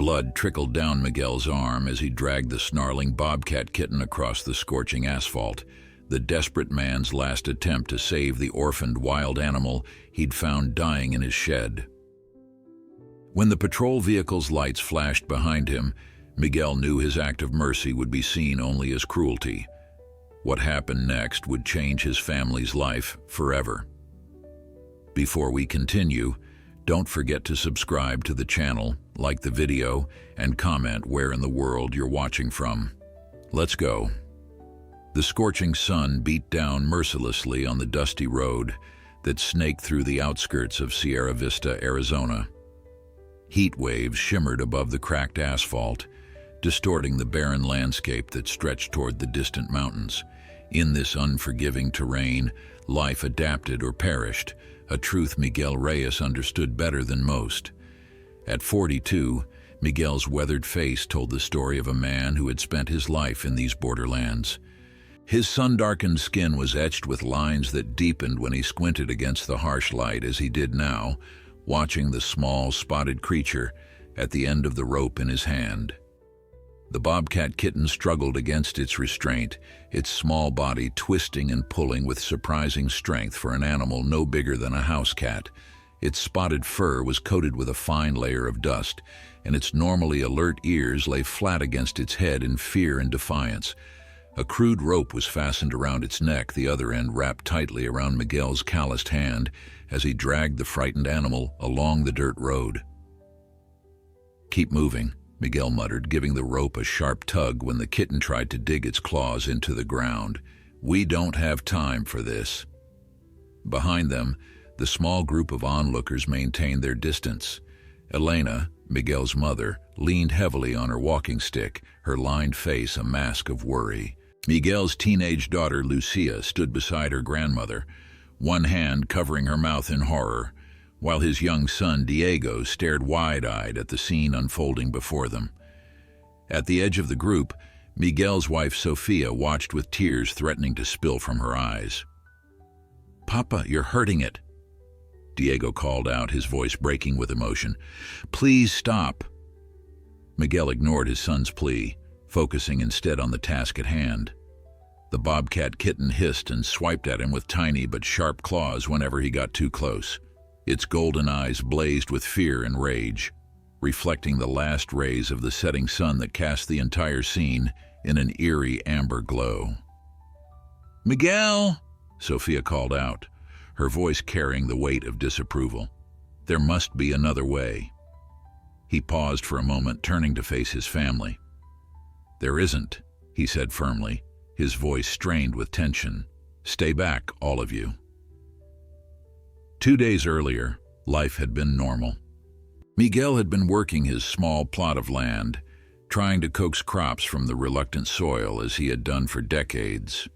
Blood trickled down Miguel's arm as he dragged the snarling bobcat kitten across the scorching asphalt, the desperate man's last attempt to save the orphaned wild animal he'd found dying in his shed. When the patrol vehicle's lights flashed behind him, Miguel knew his act of mercy would be seen only as cruelty. What happened next would change his family's life forever. Before we continue, don't forget to subscribe to the channel, like the video, and comment where in the world you're watching from. Let's go. The scorching sun beat down mercilessly on the dusty road that snaked through the outskirts of Sierra Vista, Arizona. Heat waves shimmered above the cracked asphalt, distorting the barren landscape that stretched toward the distant mountains. In this unforgiving terrain, life adapted or perished, a truth Miguel Reyes understood better than most. At 42, Miguel's weathered face told the story of a man who had spent his life in these borderlands. His sun-darkened skin was etched with lines that deepened when he squinted against the harsh light, as he did now, watching the small, spotted creature at the end of the rope in his hand. The bobcat kitten struggled against its restraint, its small body twisting and pulling with surprising strength for an animal no bigger than a house cat. Its spotted fur was coated with a fine layer of dust, and its normally alert ears lay flat against its head in fear and defiance. A crude rope was fastened around its neck, the other end wrapped tightly around Miguel's calloused hand as he dragged the frightened animal along the dirt road. "Keep moving," Miguel muttered, giving the rope a sharp tug when the kitten tried to dig its claws into the ground. "We don't have time for this." Behind them, the small group of onlookers maintained their distance. Elena, Miguel's mother, leaned heavily on her walking stick, her lined face a mask of worry. Miguel's teenage daughter, Lucia, stood beside her grandmother, one hand covering her mouth in horror, while his young son, Diego, stared wide-eyed at the scene unfolding before them. At the edge of the group, Miguel's wife, Sofia, watched with tears threatening to spill from her eyes. "Papa, you're hurting it," Diego called out, his voice breaking with emotion. "Please stop." Miguel ignored his son's plea, focusing instead on the task at hand. The bobcat kitten hissed and swiped at him with tiny but sharp claws whenever he got too close. Its golden eyes blazed with fear and rage, reflecting the last rays of the setting sun that cast the entire scene in an eerie amber glow. "Miguel!" Sofia called out, her voice carrying the weight of disapproval. "There must be another way." He paused for a moment, turning to face his family. "There isn't," he said firmly, his voice strained with tension. "Stay back, all of you." 2 days earlier, life had been normal. Miguel had been working his small plot of land, trying to coax crops from the reluctant soil as he had done for decades.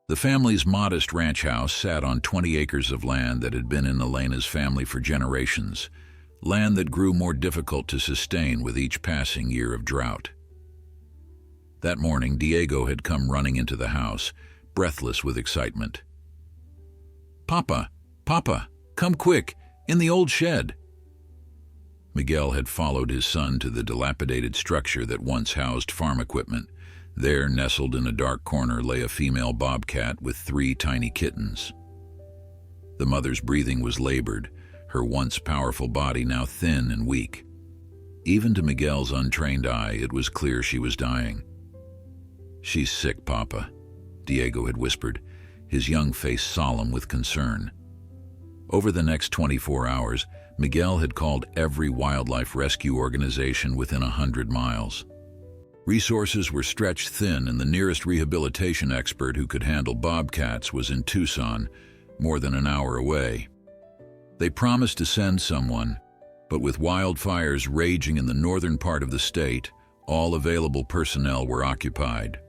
The family's modest ranch house sat on 20 acres of land that had been in Elena's family for generations, land that grew more difficult to sustain with each passing year of drought. That morning, Diego had come running into the house, breathless with excitement. "Papa! Papa! Come quick! In the old shed!" Miguel had followed his son to the dilapidated structure that once housed farm equipment. There, nestled in a dark corner, lay a female bobcat with 3 tiny kittens. The mother's breathing was labored, her once powerful body now thin and weak. Even to Miguel's untrained eye, it was clear she was dying. "She's sick, Papa," Diego had whispered, his young face solemn with concern. Over the next 24 hours, Miguel had called every wildlife rescue organization within 100 miles. Resources were stretched thin, and the nearest rehabilitation expert who could handle bobcats was in Tucson, more than an hour away. They promised to send someone, but with wildfires raging in the northern part of the state, all available personnel were occupied.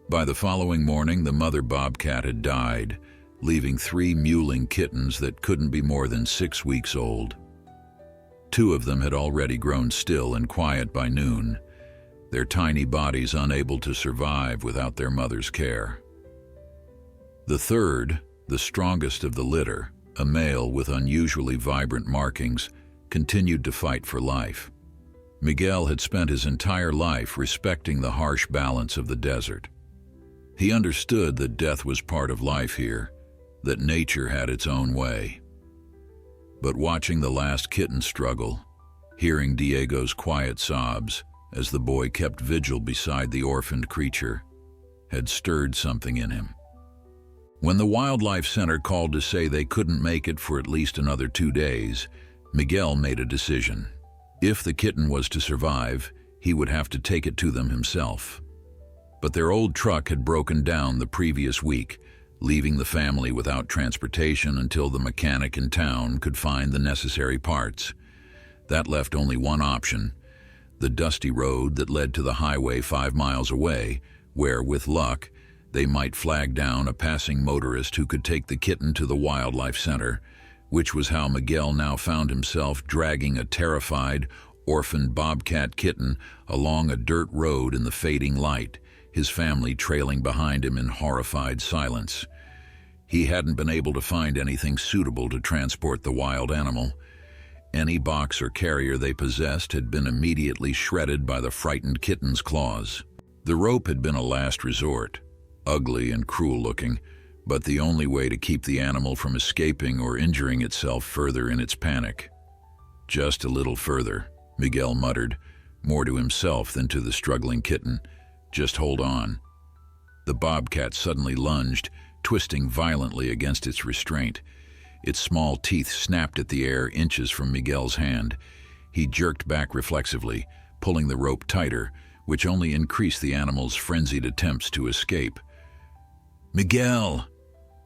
By the following morning, the mother bobcat had died, leaving 3 mewling kittens that couldn't be more than 6 weeks old. 2 of them had already grown still and quiet by noon, their tiny bodies unable to survive without their mother's care. The third, the strongest of the litter, a male with unusually vibrant markings, continued to fight for life. Miguel had spent his entire life respecting the harsh balance of the desert. He understood that death was part of life here, that nature had its own way. But watching the last kitten struggle, hearing Diego's quiet sobs as the boy kept vigil beside the orphaned creature, had stirred something in him. When the Wildlife Center called to say they couldn't make it for at least another 2 days, Miguel made a decision. If the kitten was to survive, he would have to take it to them himself. But their old truck had broken down the previous week, leaving the family without transportation until the mechanic in town could find the necessary parts. That left only one option: the dusty road that led to the highway 5 miles away, where, with luck, they might flag down a passing motorist who could take the kitten to the Wildlife Center, which was how Miguel now found himself dragging a terrified, orphaned bobcat kitten along a dirt road in the fading light, his family trailing behind him in horrified silence. He hadn't been able to find anything suitable to transport the wild animal. Any box or carrier they possessed had been immediately shredded by the frightened kitten's claws. The rope had been a last resort, ugly and cruel-looking, but the only way to keep the animal from escaping or injuring itself further in its panic. "Just a little further," Miguel muttered, more to himself than to the struggling kitten. "Just hold on." The bobcat suddenly lunged, twisting violently against its restraint. Its small teeth snapped at the air inches from Miguel's hand. He jerked back reflexively, pulling the rope tighter, which only increased the animal's frenzied attempts to escape. "Miguel!"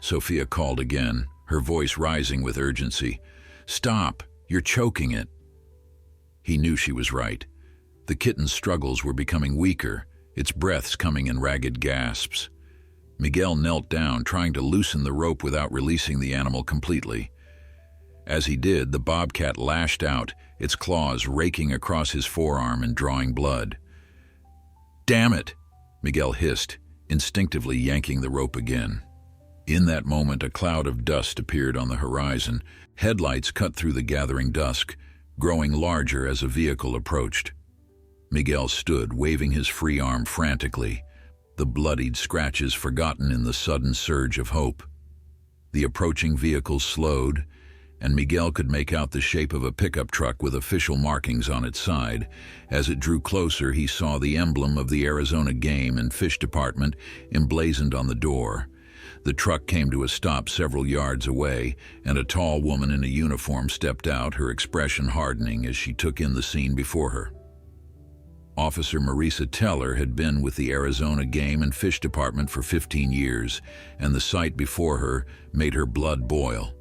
Sophia called again, her voice rising with urgency. "Stop! You're choking it." He knew she was right. The kitten's struggles were becoming weaker, its breaths coming in ragged gasps. Miguel knelt down, trying to loosen the rope without releasing the animal completely. As he did, the bobcat lashed out, its claws raking across his forearm and drawing blood. "Damn it!" Miguel hissed, instinctively yanking the rope again. In that moment, a cloud of dust appeared on the horizon. Headlights cut through the gathering dusk, growing larger as a vehicle approached. Miguel stood, waving his free arm frantically, the bloodied scratches forgotten in the sudden surge of hope. The approaching vehicle slowed, and Miguel could make out the shape of a pickup truck with official markings on its side. As it drew closer, he saw the emblem of the Arizona Game and Fish Department emblazoned on the door. The truck came to a stop several yards away, and a tall woman in a uniform stepped out, her expression hardening as she took in the scene before her. Officer Marisa Teller had been with the Arizona Game and Fish Department for 15 years, and the sight before her made her blood boil.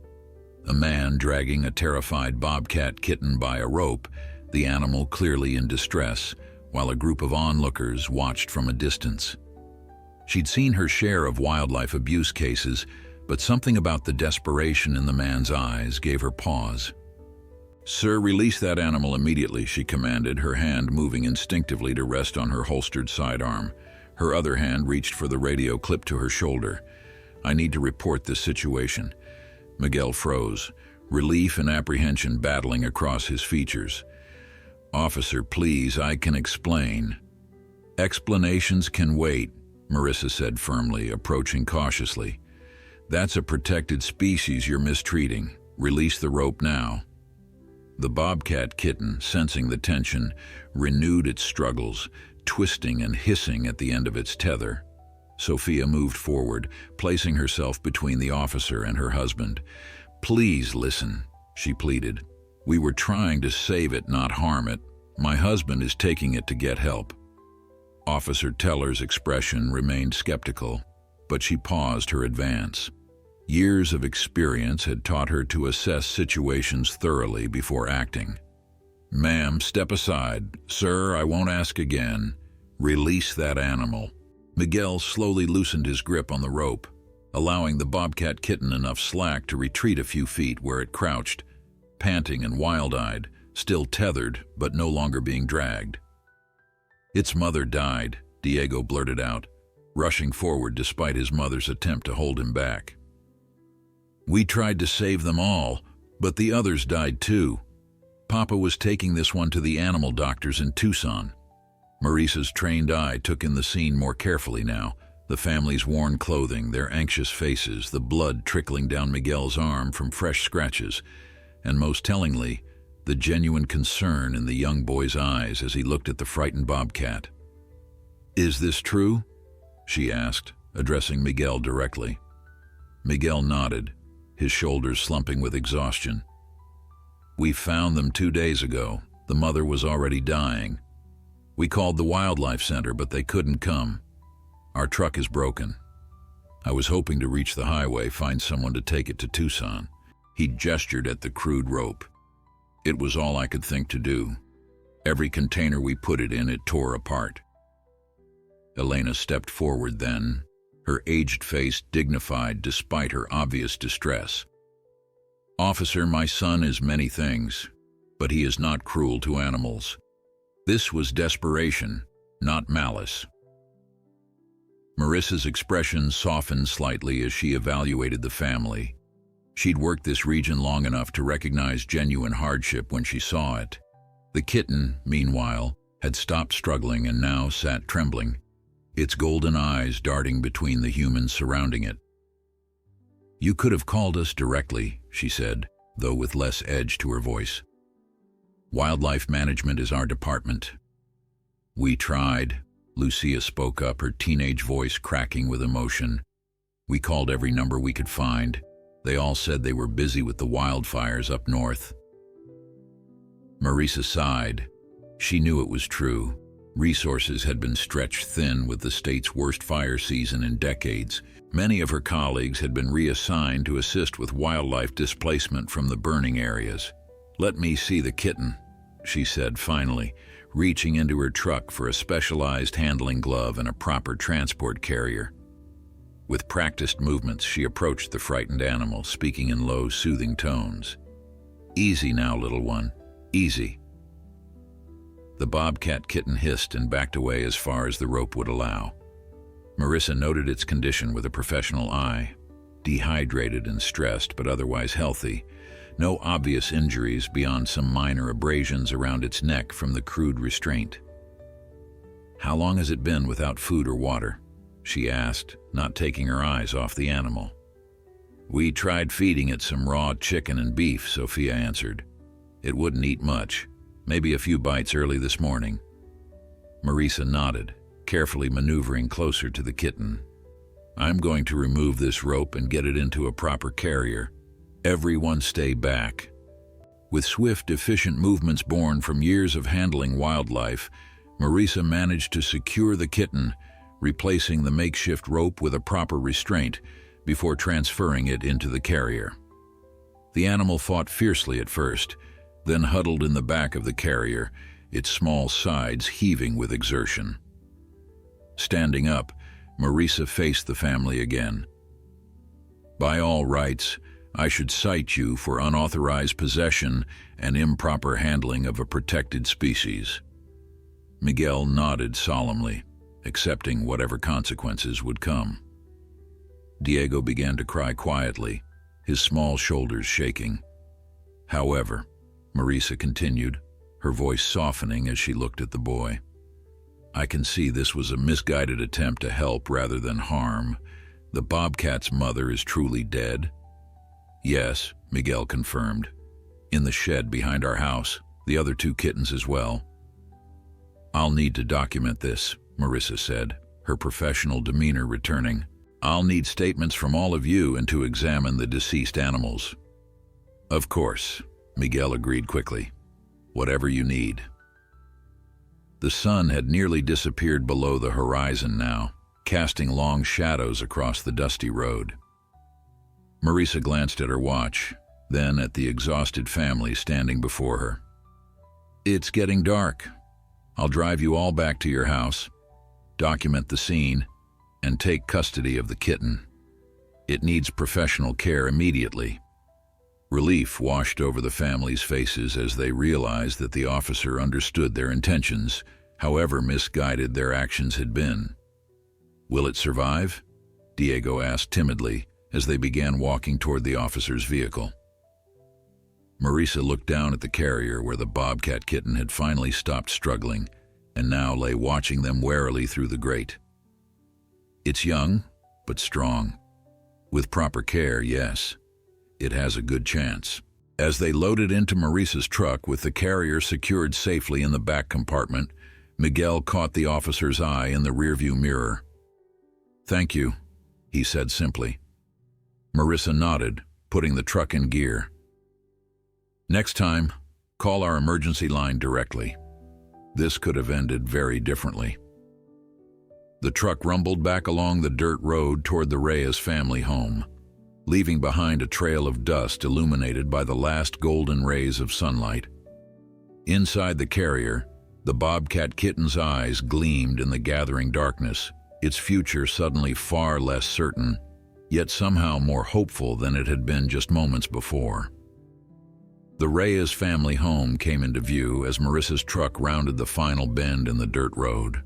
A man dragging a terrified bobcat kitten by a rope, the animal clearly in distress, while a group of onlookers watched from a distance. She'd seen her share of wildlife abuse cases, but something about the desperation in the man's eyes gave her pause. "Sir, release that animal immediately," she commanded, her hand moving instinctively to rest on her holstered sidearm. Her other hand reached for the radio clipped to her shoulder. "I need to report this situation." Miguel froze, relief and apprehension battling across his features. "Officer, please, I can explain." "Explanations can wait," Marisa said firmly, approaching cautiously. "That's a protected species you're mistreating. Release the rope now." The bobcat kitten, sensing the tension, renewed its struggles, twisting and hissing at the end of its tether. Sophia moved forward, placing herself between the officer and her husband. "Please listen," she pleaded. "We were trying to save it, not harm it. My husband is taking it to get help." Officer Teller's expression remained skeptical, but she paused her advance. Years of experience had taught her to assess situations thoroughly before acting. "Ma'am, step aside. Sir, I won't ask again. Release that animal." Miguel slowly loosened his grip on the rope, allowing the bobcat kitten enough slack to retreat a few feet where it crouched, panting and wild-eyed, still tethered but no longer being dragged. "Its mother died," Diego blurted out, rushing forward despite his mother's attempt to hold him back. "We tried to save them all, but the others died too." Papa was taking this one to the animal doctors in Tucson. Maurice's trained eye took in the scene more carefully now. The family's worn clothing, their anxious faces, the blood trickling down Miguel's arm from fresh scratches, and most tellingly, the genuine concern in the young boy's eyes as he looked at the frightened bobcat. "Is this true?" she asked, addressing Miguel directly. Miguel nodded, his shoulders slumping with exhaustion. "We found them 2 days ago. The mother was already dying. We called the wildlife center, but they couldn't come. Our truck is broken. I was hoping to reach the highway, find someone to take it to Tucson." He gestured at the crude rope. "It was all I could think to do. Every container we put it in, it tore apart." Elena stepped forward then, her aged face dignified despite her obvious distress. "Officer, my son is many things, but he is not cruel to animals. This was desperation, not malice." Marissa's expression softened slightly as she evaluated the family. She'd worked this region long enough to recognize genuine hardship when she saw it. The kitten, meanwhile, had stopped struggling and now sat trembling, its golden eyes darting between the humans surrounding it. "You could have called us directly," she said, though with less edge to her voice. "Wildlife management is our department." "We tried," Lucia spoke up, her teenage voice cracking with emotion. "We called every number we could find. They all said they were busy with the wildfires up north." Marisa sighed. She knew it was true. Resources had been stretched thin with the state's worst fire season in decades. Many of her colleagues had been reassigned to assist with wildlife displacement from the burning areas. "Let me see the kitten," she said finally, reaching into her truck for a specialized handling glove and a proper transport carrier. With practiced movements, she approached the frightened animal, speaking in low, soothing tones. "Easy now, little one. Easy." The bobcat kitten hissed and backed away as far as the rope would allow. Marissa noted its condition with a professional eye. Dehydrated and stressed, but otherwise healthy. No obvious injuries beyond some minor abrasions around its neck from the crude restraint. "How long has it been without food or water?" she asked, not taking her eyes off the animal. "We tried feeding it some raw chicken and beef," Sophia answered. "It wouldn't eat much, maybe a few bites early this morning." Marisa nodded, carefully maneuvering closer to the kitten. "I'm going to remove this rope and get it into a proper carrier. Everyone stay back." With swift, efficient movements born from years of handling wildlife, Marisa managed to secure the kitten, replacing the makeshift rope with a proper restraint before transferring it into the carrier. The animal fought fiercely at first, then huddled in the back of the carrier, its small sides heaving with exertion. Standing up, Marisa faced the family again. "By all rights, I should cite you for unauthorized possession and improper handling of a protected species." Miguel nodded solemnly, accepting whatever consequences would come. Diego began to cry quietly, his small shoulders shaking. "However," Marisa continued, her voice softening as she looked at the boy, "I can see this was a misguided attempt to help rather than harm. The bobcat's mother is truly dead." "Yes," Miguel confirmed. "In the shed behind our house, the other 2 kittens as well." "I'll need to document this," Marisa said, her professional demeanor returning. "I'll need statements from all of you and to examine the deceased animals." "Of course," Miguel agreed quickly. "Whatever you need." The sun had nearly disappeared below the horizon now, casting long shadows across the dusty road. Marisa glanced at her watch, then at the exhausted family standing before her. "It's getting dark. I'll drive you all back to your house, document the scene, and take custody of the kitten. It needs professional care immediately." Relief washed over the family's faces as they realized that the officer understood their intentions, however misguided their actions had been. "Will it survive?" Diego asked timidly as they began walking toward the officer's vehicle. Marisa looked down at the carrier where the bobcat kitten had finally stopped struggling and now lay watching them warily through the grate. It's young, but strong. With proper care, yes, it has a good chance. As they loaded into Marisa's truck with the carrier secured safely in the back compartment, Miguel caught the officer's eye in the rearview mirror. "Thank you," he said simply. Marisa nodded, putting the truck in gear. "Next time, call our emergency line directly." This could have ended very differently. The truck rumbled back along the dirt road toward the Reyes family home, leaving behind a trail of dust illuminated by the last golden rays of sunlight. Inside the carrier, the bobcat kitten's eyes gleamed in the gathering darkness, its future suddenly far less certain, yet somehow more hopeful than it had been just moments before. The Reyes family home came into view as Marisa's truck rounded the final bend in the dirt road.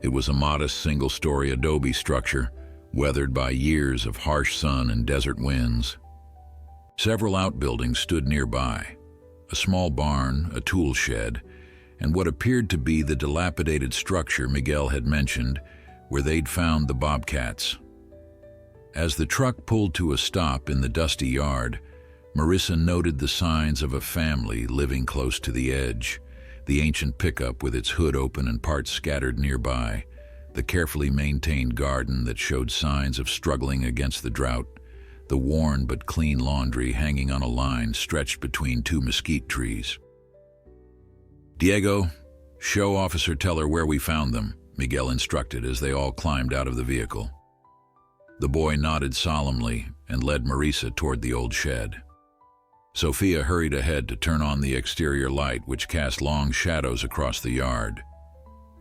It was a modest single-story adobe structure, weathered by years of harsh sun and desert winds. Several outbuildings stood nearby, a small barn, a tool shed, and what appeared to be the dilapidated structure Miguel had mentioned, where they'd found the bobcats. As the truck pulled to a stop in the dusty yard, Marisa noted the signs of a family living close to the edge, the ancient pickup with its hood open and parts scattered nearby, the carefully maintained garden that showed signs of struggling against the drought, the worn but clean laundry hanging on a line stretched between two mesquite trees. "Diego, show Officer Teller where we found them," Miguel instructed as they all climbed out of the vehicle. The boy nodded solemnly and led Marisa toward the old shed. Sophia hurried ahead to turn on the exterior light, which cast long shadows across the yard.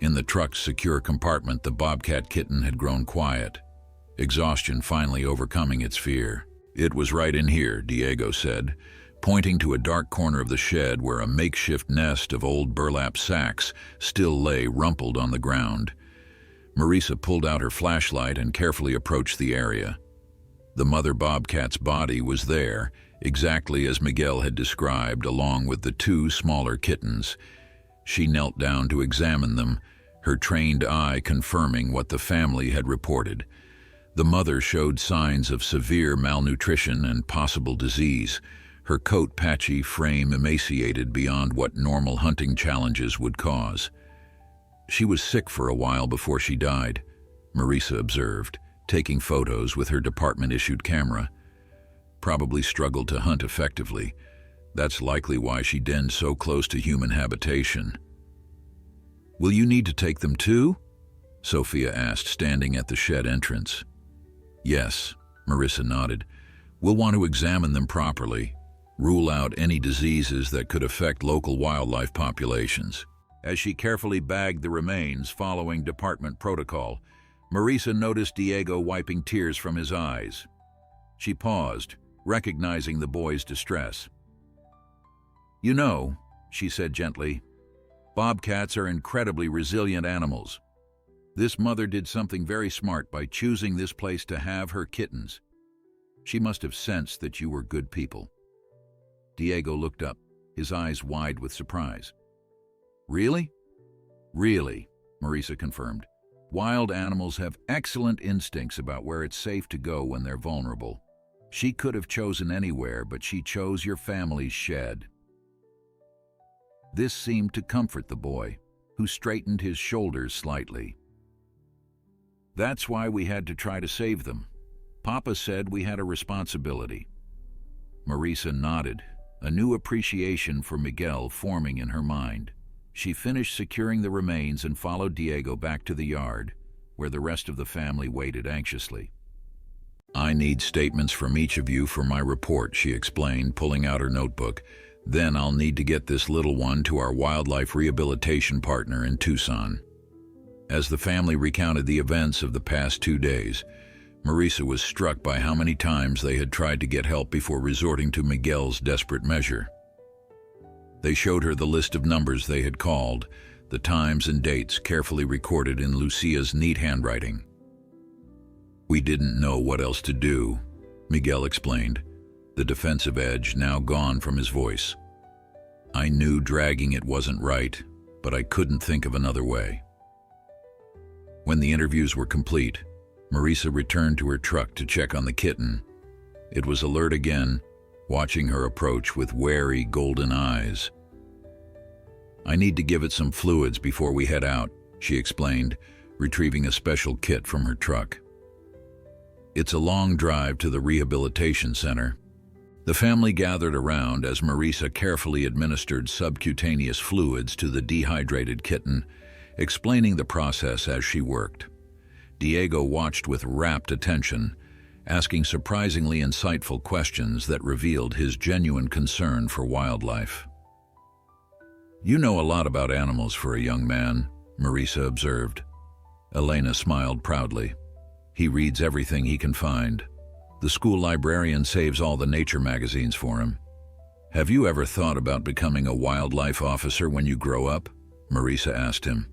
In the truck's secure compartment, the bobcat kitten had grown quiet, exhaustion finally overcoming its fear. "It was right in here," Diego said, pointing to a dark corner of the shed where a makeshift nest of old burlap sacks still lay rumpled on the ground. Marisa pulled out her flashlight and carefully approached the area. The mother bobcat's body was there, exactly as Miguel had described, along with the two smaller kittens. She knelt down to examine them, her trained eye confirming what the family had reported. The mother showed signs of severe malnutrition and possible disease, her coat patchy, frame emaciated beyond what normal hunting challenges would cause. "She was sick for a while before she died," Marisa observed, taking photos with her department-issued camera. "Probably struggled to hunt effectively. That's likely why she denned so close to human habitation." "Will you need to take them too?" Sophia asked, standing at the shed entrance. "Yes," Marisa nodded. "We'll want to examine them properly, rule out any diseases that could affect local wildlife populations." As she carefully bagged the remains following department protocol, Marisa noticed Diego wiping tears from his eyes. She paused, recognizing the boy's distress. "You know," she said gently, "bobcats are incredibly resilient animals. This mother did something very smart by choosing this place to have her kittens. She must have sensed that you were good people." Diego looked up, his eyes wide with surprise. "Really?" "Really," Marisa confirmed. "Wild animals have excellent instincts about where it's safe to go when they're vulnerable. She could have chosen anywhere, but she chose your family's shed." This seemed to comfort the boy, who straightened his shoulders slightly. "That's why we had to try to save them. Papa said we had a responsibility." Marisa nodded, a new appreciation for Miguel forming in her mind. She finished securing the remains and followed Diego back to the yard, where the rest of the family waited anxiously. "I need statements from each of you for my report," she explained, pulling out her notebook. "Then I'll need to get this little one to our wildlife rehabilitation partner in Tucson." As the family recounted the events of the past 2 days, Marisa was struck by how many times they had tried to get help before resorting to Miguel's desperate measure. They showed her the list of numbers they had called, the times and dates carefully recorded in Lucia's neat handwriting. "We didn't know what else to do," Miguel explained. the defensive edge now gone from his voice. I knew dragging it wasn't right, but I couldn't think of another way. When the interviews were complete, Marisa returned to her truck to check on the kitten. It was alert again, watching her approach with wary golden eyes. I need to give it some fluids before we head out, she explained, retrieving a special kit from her truck. It's a long drive to the rehabilitation center. The family gathered around as Marisa carefully administered subcutaneous fluids to the dehydrated kitten, explaining the process as she worked. Diego watched with rapt attention, asking surprisingly insightful questions that revealed his genuine concern for wildlife. You know a lot about animals for a young man, Marisa observed. Elena smiled proudly. He reads everything he can find. The school librarian saves all the nature magazines for him. Have you ever thought about becoming a wildlife officer when you grow up? Marisa asked him.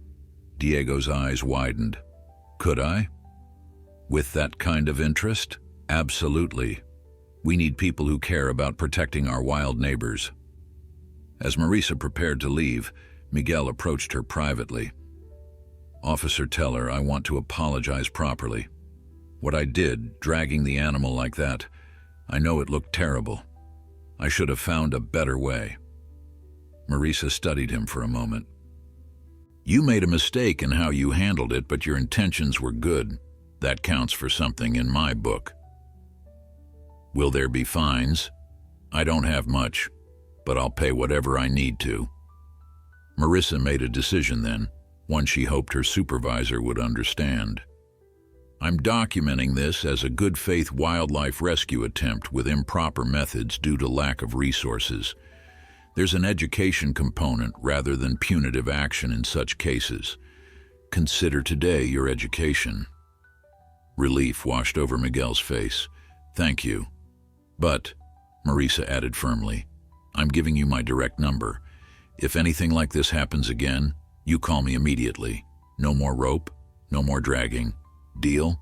Diego's eyes widened. Could I? With that kind of interest? Absolutely. We need people who care about protecting our wild neighbors. As Marisa prepared to leave, Miguel approached her privately. Officer, tell her I want to apologize properly. What I did, dragging the animal like that, I know it looked terrible. I should have found a better way. Marisa studied him for a moment. You made a mistake in how you handled it, but your intentions were good. That counts for something in my book. Will there be fines? I don't have much, but I'll pay whatever I need to. Marisa made a decision then, one she hoped her supervisor would understand. I'm documenting this as a good faith wildlife rescue attempt with improper methods due to lack of resources. There's an education component rather than punitive action in such cases. Consider today your education. Relief washed over Miguel's face. Thank you. But, Marisa added firmly, I'm giving you my direct number. If anything like this happens again, you call me immediately. No more rope, no more dragging. Deal?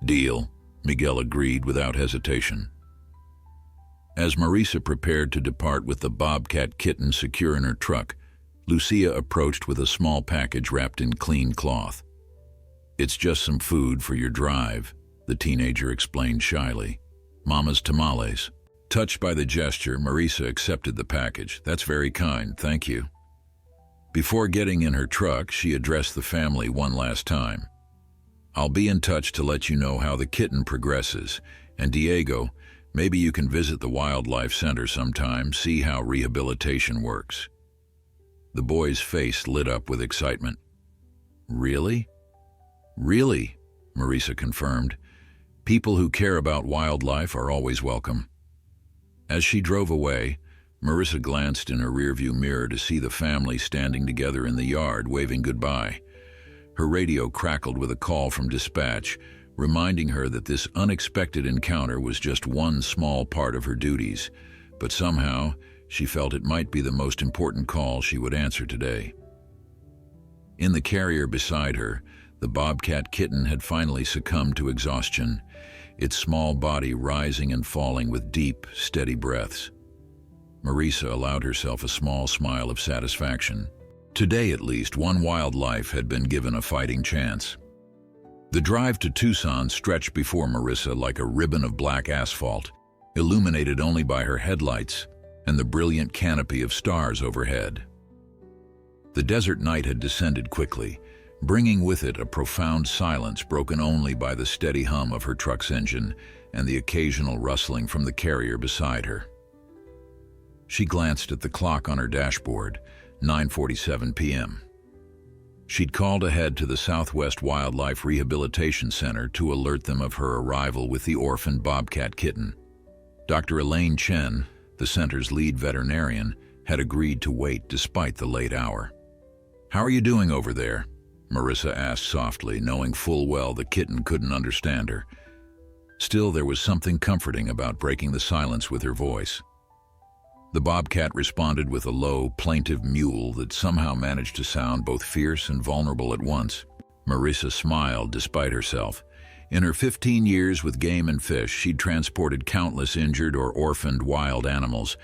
Deal, Miguel agreed without hesitation. As Marisa prepared to depart with the bobcat kitten secure in her truck, Lucia approached with a small package wrapped in clean cloth. It's just some food for your drive, the teenager explained shyly. Mama's tamales. Touched by the gesture, Marisa accepted the package. That's very kind, thank you. Before getting in her truck, she addressed the family one last time. I'll be in touch to let you know how the kitten progresses. And Diego, maybe you can visit the wildlife center sometime, see how rehabilitation works. The boy's face lit up with excitement. Really? Really, Marisa confirmed. People who care about wildlife are always welcome. As she drove away, Marisa glanced in her rearview mirror to see the family standing together in the yard, waving goodbye. Her radio crackled with a call from dispatch, reminding her that this unexpected encounter was just one small part of her duties, but somehow she felt it might be the most important call she would answer today. In the carrier beside her, the bobcat kitten had finally succumbed to exhaustion, its small body rising and falling with deep, steady breaths. Marisa allowed herself a small smile of satisfaction. Today, at least, one wildlife had been given a fighting chance. The drive to Tucson stretched before Marisa like a ribbon of black asphalt, illuminated only by her headlights and the brilliant canopy of stars overhead. The desert night had descended quickly, bringing with it a profound silence broken only by the steady hum of her truck's engine and the occasional rustling from the carrier beside her. She glanced at the clock on her dashboard, 9:47 p.m. She'd called ahead to the Southwest Wildlife Rehabilitation Center to alert them of her arrival with the orphaned bobcat kitten. Dr. Elaine Chen, the center's lead veterinarian, had agreed to wait despite the late hour. "How are you doing over there?" Marisa asked softly, knowing full well the kitten couldn't understand her. Still, there was something comforting about breaking the silence with her voice. The bobcat responded with a low, plaintive mewl that somehow managed to sound both fierce and vulnerable at once. Marisa smiled despite herself. In her 15 years with game and fish, she'd transported countless injured or orphaned wild animals,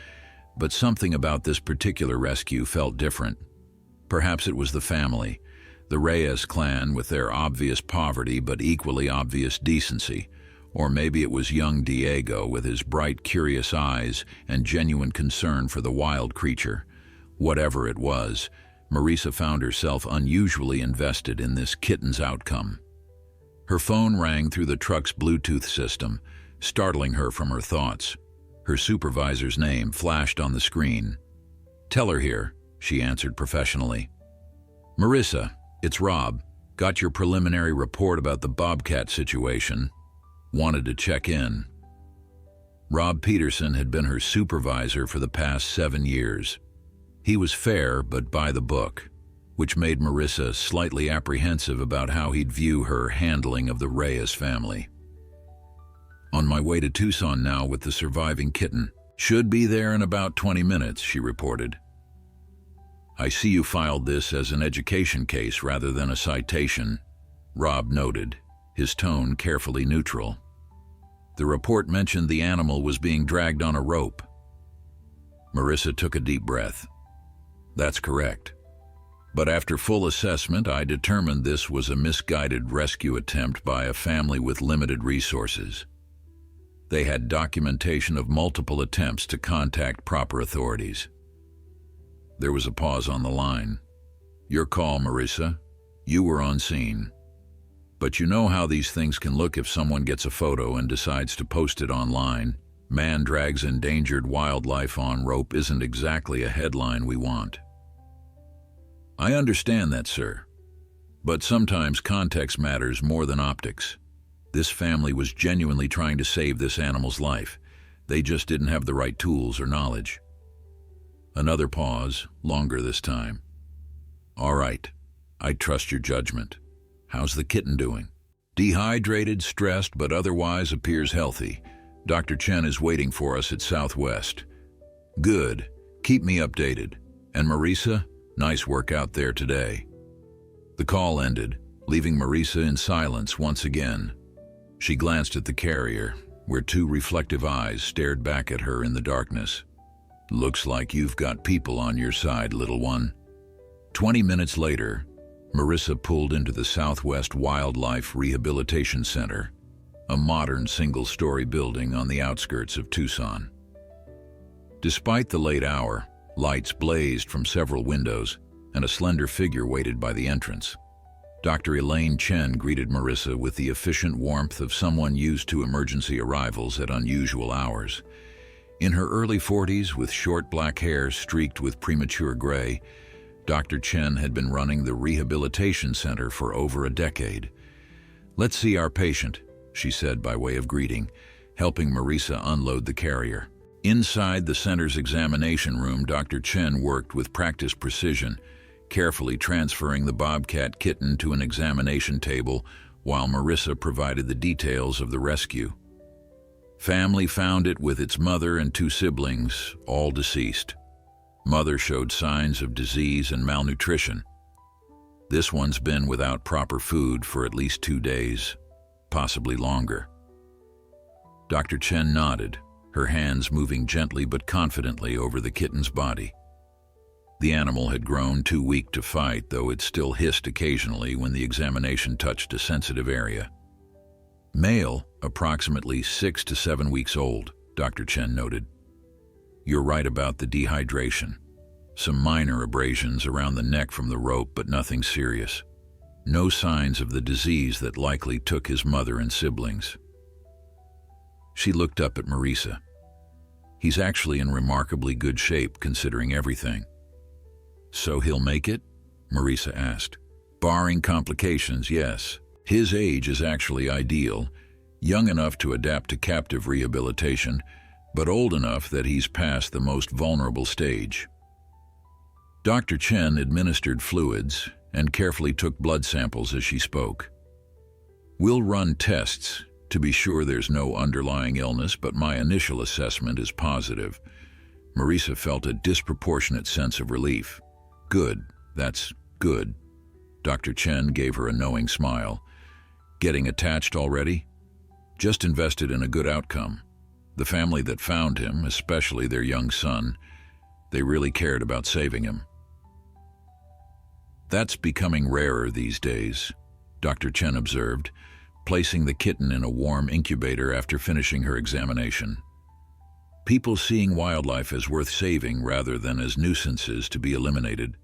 but something about this particular rescue felt different. Perhaps it was the family, the Reyes clan with their obvious poverty but equally obvious decency, or maybe it was young Diego with his bright, curious eyes and genuine concern for the wild creature. Whatever it was, Marisa found herself unusually invested in this kitten's outcome. Her phone rang through the truck's Bluetooth system, startling her from her thoughts. Her supervisor's name flashed on the screen. "Teller here," she answered professionally. "Marisa, it's Rob. Got your preliminary report about the Bobcat situation. Wanted to check in." Rob Peterson had been her supervisor for the past 7 years. He was fair but by the book, which made Marisa slightly apprehensive about how he'd view her handling of the Reyes family. "On my way to Tucson now with the surviving kitten. Should be there in about 20 minutes, she reported. "I see you filed this as an education case rather than a citation," Rob noted, his tone carefully neutral. "The report mentioned the animal was being dragged on a rope." Marisa took a deep breath. "That's correct. But after full assessment, I determined this was a misguided rescue attempt by a family with limited resources. They had documentation of multiple attempts to contact proper authorities." There was a pause on the line. "Your call, Marisa. You were on scene. But you know how these things can look if someone gets a photo and decides to post it online. Man drags endangered wildlife on rope isn't exactly a headline we want." "I understand that, sir. But sometimes context matters more than optics. This family was genuinely trying to save this animal's life. They just didn't have the right tools or knowledge." Another pause, longer this time. "All right. I trust your judgment. How's the kitten doing?" "Dehydrated, stressed, but otherwise appears healthy. Dr. Chen is waiting for us at Southwest." "Good. Keep me updated. And Marisa, nice work out there today." The call ended, leaving Marisa in silence once again. She glanced at the carrier, where 2 reflective eyes stared back at her in the darkness. "Looks like you've got people on your side, little one." 20 minutes later, Marisa pulled into the Southwest Wildlife Rehabilitation Center, a modern single-story building on the outskirts of Tucson. Despite the late hour, lights blazed from several windows, and a slender figure waited by the entrance. Dr. Elaine Chen greeted Marisa with the efficient warmth of someone used to emergency arrivals at unusual hours. In her early 40s, with short black hair streaked with premature gray, Dr. Chen had been running the rehabilitation center for over a decade. "Let's see our patient," she said by way of greeting, helping Marisa unload the carrier. Inside the center's examination room, Dr. Chen worked with practiced precision, carefully transferring the Bobcat kitten to an examination table while Marisa provided the details of the rescue. Family found it with its mother and 2 siblings, all deceased. Mother showed signs of disease and malnutrition. This one's been without proper food for at least 2 days, possibly longer. Dr. Chen nodded, her hands moving gently but confidently over the kitten's body. The animal had grown too weak to fight, though it still hissed occasionally when the examination touched a sensitive area. "Male, approximately 6 to 7 weeks old," Dr. Chen noted. "You're right about the dehydration. Some minor abrasions around the neck from the rope, but nothing serious. No signs of the disease that likely took his mother and siblings." She looked up at Marisa. "He's actually in remarkably good shape considering everything." "So he'll make it?" Marisa asked. "Barring complications, yes. His age is actually ideal, young enough to adapt to captive rehabilitation, but old enough that he's past the most vulnerable stage." Dr. Chen administered fluids and carefully took blood samples as she spoke. "We'll run tests to be sure there's no underlying illness, but my initial assessment is positive." Marisa felt a disproportionate sense of relief. "Good, that's good." Dr. Chen gave her a knowing smile. Getting attached already? Just invested in a good outcome. The family that found him, especially their young son, they really cared about saving him. That's becoming rarer these days, Dr. Chen observed, placing the kitten in a warm incubator after finishing her examination. People seeing wildlife as worth saving rather than as nuisances to be eliminated.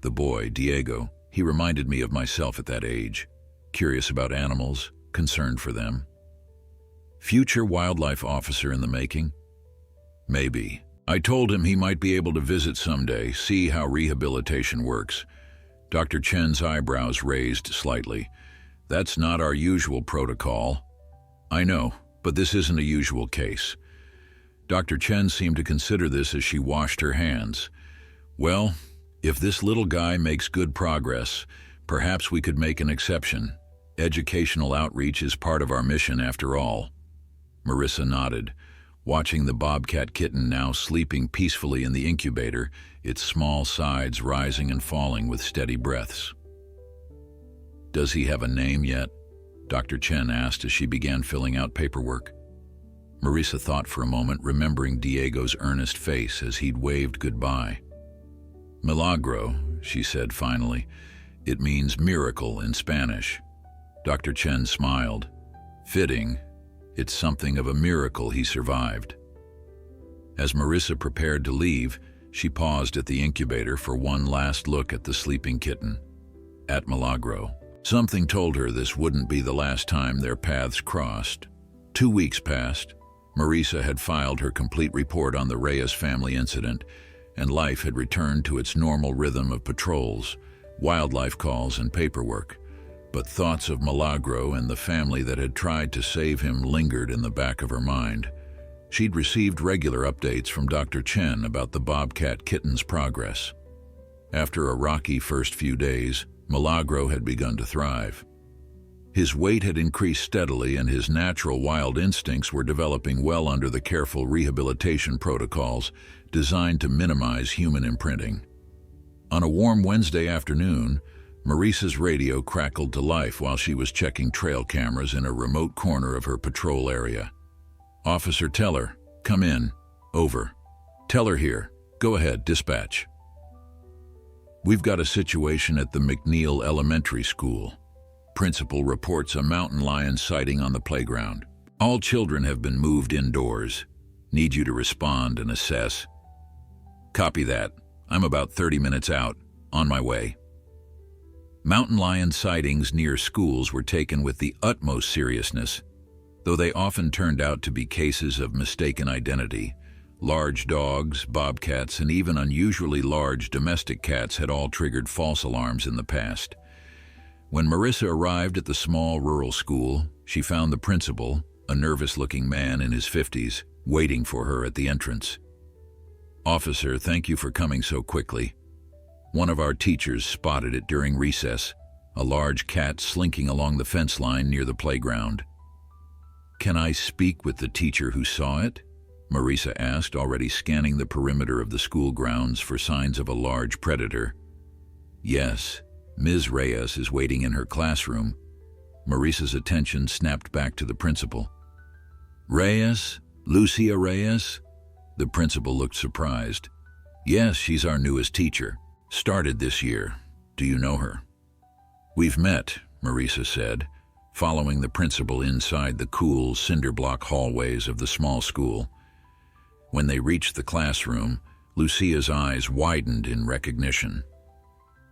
The boy, Diego, he reminded me of myself at that age, curious about animals, concerned for them. Future wildlife officer in the making? Maybe. I told him he might be able to visit someday, see how rehabilitation works. Dr. Chen's eyebrows raised slightly. That's not our usual protocol. I know, but this isn't a usual case. Dr. Chen seemed to consider this as she washed her hands. Well, if this little guy makes good progress, perhaps we could make an exception. Educational outreach is part of our mission after all. Marissa nodded, watching the bobcat kitten now sleeping peacefully in the incubator, its small sides rising and falling with steady breaths. Does he have a name yet? Dr. Chen asked as she began filling out paperwork. Marissa thought for a moment, remembering Diego's earnest face as he'd waved goodbye. Milagro, she said finally. It means miracle in Spanish. Dr. Chen smiled. Fitting. It's something of a miracle he survived. As Marissa prepared to leave, she paused at the incubator for one last look at the sleeping kitten. At Milagro. Something told her this wouldn't be the last time their paths crossed. 2 weeks passed. Marissa had filed her complete report on the Reyes family incident, and life had returned to its normal rhythm of patrols, wildlife calls, and paperwork. But thoughts of Milagro and the family that had tried to save him lingered in the back of her mind. She'd received regular updates from Dr. Chen about the bobcat kitten's progress. After a rocky first few days, Milagro had begun to thrive. His weight had increased steadily and his natural wild instincts were developing well under the careful rehabilitation protocols designed to minimize human imprinting. On a warm Wednesday afternoon, Marissa's radio crackled to life while she was checking trail cameras in a remote corner of her patrol area. Officer Teller, come in. Over. Teller here. Go ahead, dispatch. We've got a situation at the McNeil Elementary School. Principal reports a mountain lion sighting on the playground. All children have been moved indoors. Need you to respond and assess. Copy that. I'm about 30 minutes out. On my way. Mountain lion sightings near schools were taken with the utmost seriousness, though they often turned out to be cases of mistaken identity. Large dogs, bobcats, and even unusually large domestic cats had all triggered false alarms in the past. When Marissa arrived at the small rural school, she found the principal, a nervous-looking man in his 50s, waiting for her at the entrance. Officer, thank you for coming so quickly. One of our teachers spotted it during recess, a large cat slinking along the fence line near the playground. Can I speak with the teacher who saw it? Marissa asked, already scanning the perimeter of the school grounds for signs of a large predator. Yes, Ms. Reyes is waiting in her classroom. Marissa's attention snapped back to the principal. Reyes? Lucia Reyes? The principal looked surprised. Yes, she's our newest teacher. Started this year. Do you know her? We've met, Marissa said, following the principal inside the cool cinder block hallways of the small school. When they reached the classroom, Lucia's eyes widened in recognition.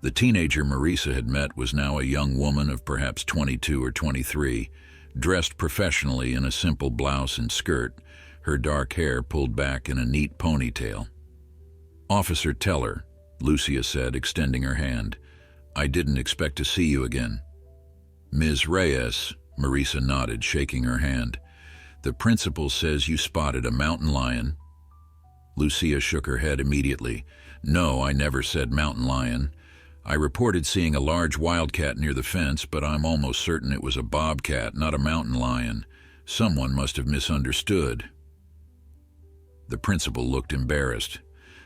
The teenager Marissa had met was now a young woman of perhaps 22 or 23, dressed professionally in a simple blouse and skirt, her dark hair pulled back in a neat ponytail. Officer Teller, Lucia said, extending her hand. I didn't expect to see you again. Ms. Reyes, Marissa nodded, shaking her hand. The principal says you spotted a mountain lion. Lucia shook her head immediately. No, I never said mountain lion. I reported seeing a large wildcat near the fence, but I'm almost certain it was a bobcat, not a mountain lion. Someone must have misunderstood. The principal looked embarrassed.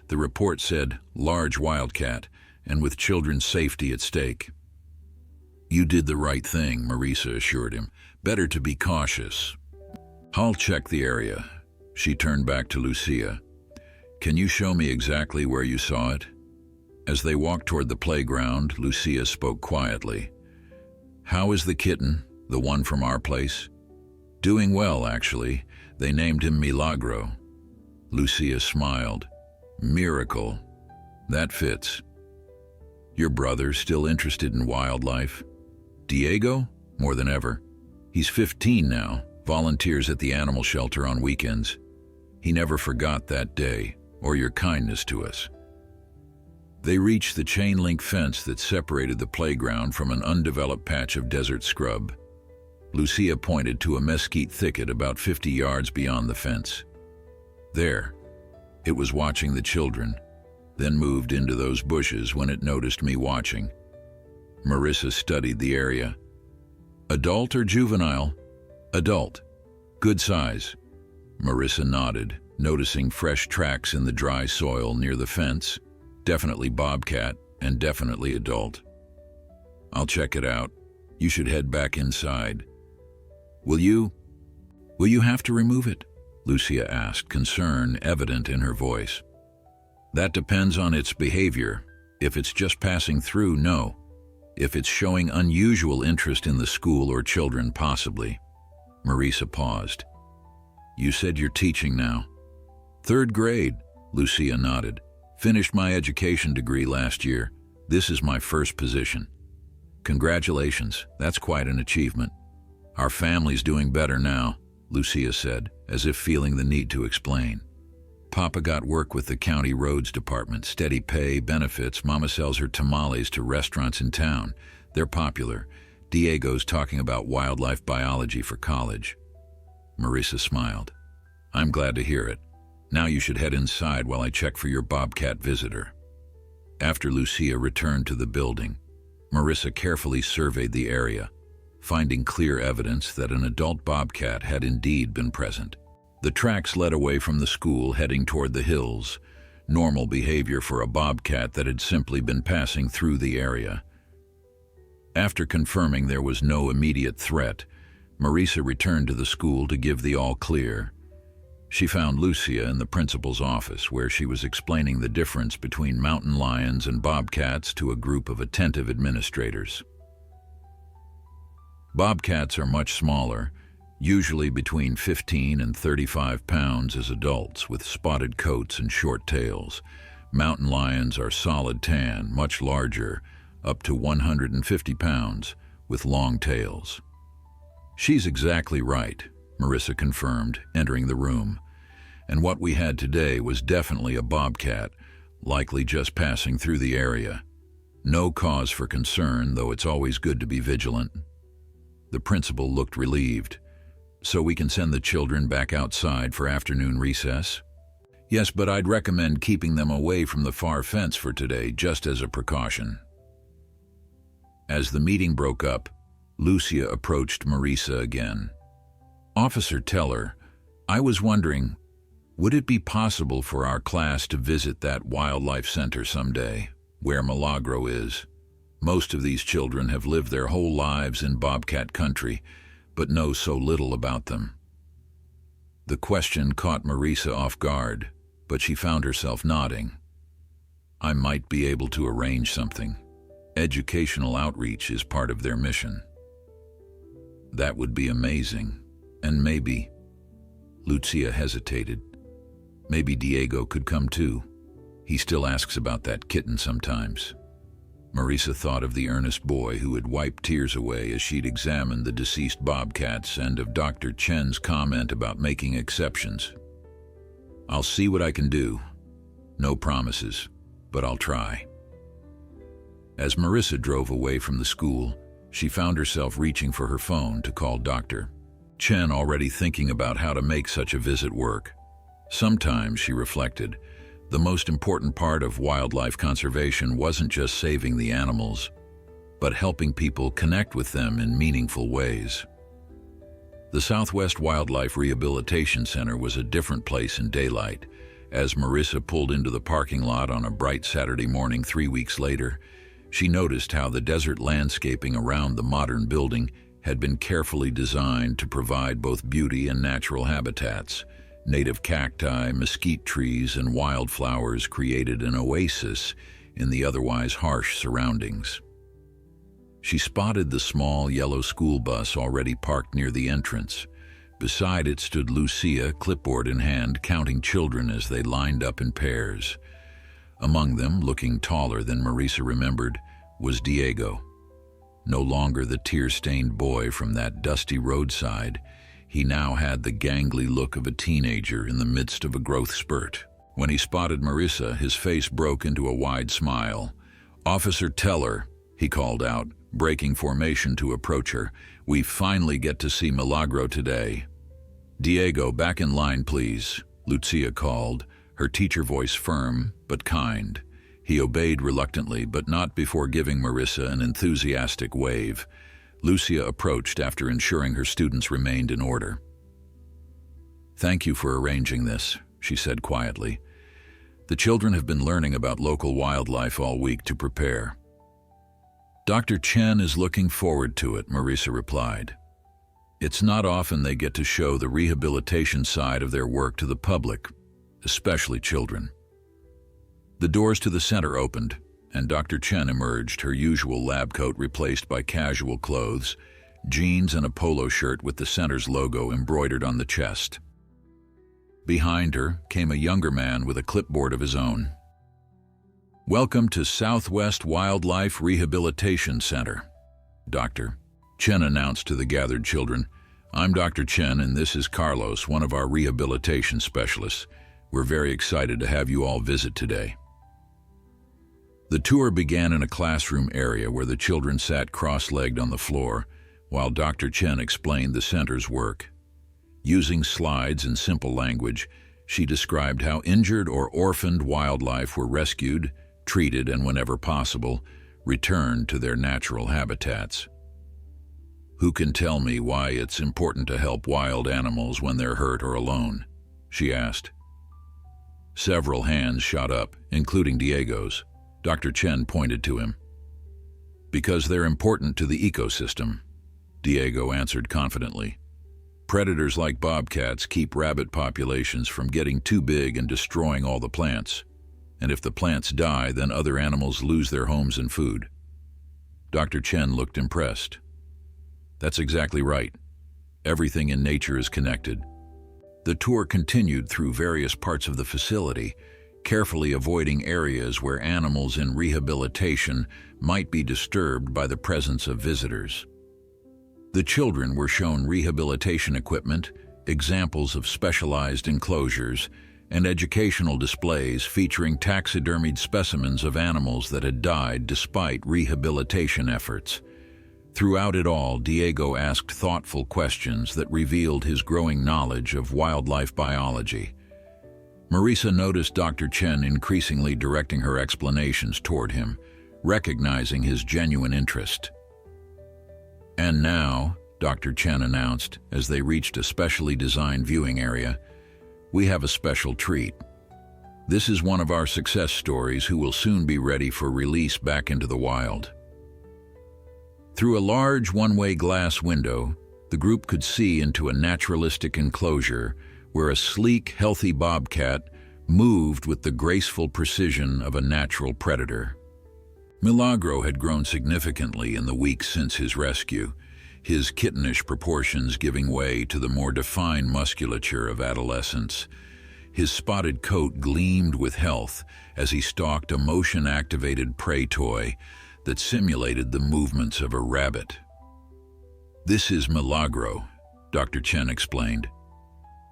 The report said, large wildcat, and with children's safety at stake. You did the right thing, Marisa assured him. Better to be cautious. I'll check the area. She turned back to Lucia. Can you show me exactly where you saw it? As they walked toward the playground, Lucia spoke quietly. How is the kitten, the one from our place? Doing well, actually. They named him Milagro. Lucia smiled. Miracle. That fits. Your brother still interested in wildlife? Diego? More than ever. He's 15 now, volunteers at the animal shelter on weekends. He never forgot that day, or your kindness to us. They reached the chain-link fence that separated the playground from an undeveloped patch of desert scrub. Lucia pointed to a mesquite thicket about 50 yards beyond the fence. There. It was watching the children, then moved into those bushes when it noticed me watching. Marisa studied the area. Adult or juvenile? Adult. Good size. Marisa nodded, noticing fresh tracks in the dry soil near the fence. Definitely bobcat, and definitely adult. I'll check it out. You should head back inside. Will you have to remove it? Lucia asked, concern evident in her voice. That depends on its behavior. If it's just passing through, no. If it's showing unusual interest in the school or children, possibly. Marisa paused. You said you're teaching now. 3rd grade, Lucia nodded. Finished my education degree last year. This is my first position. Congratulations, that's quite an achievement. Our family's doing better now, Lucia said, as if feeling the need to explain. Papa got work with the county roads department, steady pay, benefits. Mama sells her tamales to restaurants in town. They're popular. Diego's talking about wildlife biology for college. Marisa smiled. I'm glad to hear it. Now you should head inside while I check for your bobcat visitor. After Lucia returned to the building, Marisa carefully surveyed the area, finding clear evidence that an adult bobcat had indeed been present. The tracks led away from the school, heading toward the hills, normal behavior for a bobcat that had simply been passing through the area. After confirming there was no immediate threat, Marisa returned to the school to give the all-clear. She found Lucia in the principal's office, where she was explaining the difference between mountain lions and bobcats to a group of attentive administrators. Bobcats are much smaller, usually between 15 and 35 pounds as adults, with spotted coats and short tails. Mountain lions are solid tan, much larger, up to 150 pounds, with long tails. She's exactly right, Marisa confirmed, entering the room. And what we had today was definitely a bobcat, likely just passing through the area. No cause for concern, though it's always good to be vigilant. The principal looked relieved. So we can send the children back outside for afternoon recess? Yes, but I'd recommend keeping them away from the far fence for today, just as a precaution. As the meeting broke up, Lucia approached Marisa again. Officer Teller, I was wondering, would it be possible for our class to visit that wildlife center someday, where Milagro is? Most of these children have lived their whole lives in bobcat country, but know so little about them. The question caught Marisa off guard, but she found herself nodding. I might be able to arrange something. Educational outreach is part of their mission. That would be amazing, and maybe... Lucia hesitated. Maybe Diego could come too. He still asks about that kitten sometimes. Marisa thought of the earnest boy who had wiped tears away as she'd examined the deceased bobcats and of Dr. Chen's comment about making exceptions. I'll see what I can do. No promises, but I'll try. As Marisa drove away from the school, she found herself reaching for her phone to call Dr. Chen, already thinking about how to make such a visit work. Sometimes, she reflected, the most important part of wildlife conservation wasn't just saving the animals, but helping people connect with them in meaningful ways. The Southwest Wildlife Rehabilitation Center was a different place in daylight. As Marisa pulled into the parking lot on a bright Saturday morning 3 weeks later, She noticed how the desert landscaping around the modern building had been carefully designed to provide both beauty and natural habitats. Native cacti, mesquite trees, and wildflowers created an oasis in the otherwise harsh surroundings. She spotted the small yellow school bus already parked near the entrance. Beside it stood Lucia, clipboard in hand, counting children as they lined up in pairs. Among them, looking taller than Marisa remembered, was Diego. No longer the tear-stained boy from that dusty roadside, he now had the gangly look of a teenager in the midst of a growth spurt. When he spotted Marisa, his face broke into a wide smile. "Officer Teller," he called out, breaking formation to approach her. "We finally get to see Milagro today." "Diego, back in line, please," Lucia called, her teacher voice firm but kind. He obeyed reluctantly, but not before giving Marisa an enthusiastic wave. Lucia approached after ensuring her students remained in order. "Thank you for arranging this," she said quietly. "The children have been learning about local wildlife all week to prepare." "Dr. Chen is looking forward to it," Marisa replied. "It's not often they get to show the rehabilitation side of their work to the public, especially children." The doors to the center opened, and Dr. Chen emerged, her usual lab coat replaced by casual clothes, jeans and a polo shirt with the center's logo embroidered on the chest. Behind her came a younger man with a clipboard of his own. "Welcome to Southwest Wildlife Rehabilitation Center," Dr. Chen announced to the gathered children. "I'm Dr. Chen, and this is Carlos, one of our rehabilitation specialists. We're very excited to have you all visit today." The tour began in a classroom area where the children sat cross-legged on the floor, while Dr. Chen explained the center's work. Using slides and simple language, she described how injured or orphaned wildlife were rescued, treated, and whenever possible, returned to their natural habitats. "Who can tell me why it's important to help wild animals when they're hurt or alone?" she asked. Several hands shot up, including Diego's. Dr. Chen pointed to him. "Because they're important to the ecosystem," Diego answered confidently. "Predators like bobcats keep rabbit populations from getting too big and destroying all the plants. And if the plants die, then other animals lose their homes and food." Dr. Chen looked impressed. "That's exactly right. Everything in nature is connected." The tour continued through various parts of the facility, carefully avoiding areas where animals in rehabilitation might be disturbed by the presence of visitors. The children were shown rehabilitation equipment, examples of specialized enclosures, and educational displays featuring taxidermied specimens of animals that had died despite rehabilitation efforts. Throughout it all, Diego asked thoughtful questions that revealed his growing knowledge of wildlife biology. Marisa noticed Dr. Chen increasingly directing her explanations toward him, recognizing his genuine interest. "And now," Dr. Chen announced as they reached a specially designed viewing area, "we have a special treat. This is one of our success stories who will soon be ready for release back into the wild." Through a large one-way glass window, the group could see into a naturalistic enclosure where a sleek, healthy bobcat moved with the graceful precision of a natural predator. Milagro had grown significantly in the weeks since his rescue, his kittenish proportions giving way to the more defined musculature of adolescence. His spotted coat gleamed with health as he stalked a motion-activated prey toy that simulated the movements of a rabbit. "This is Milagro," Dr. Chen explained.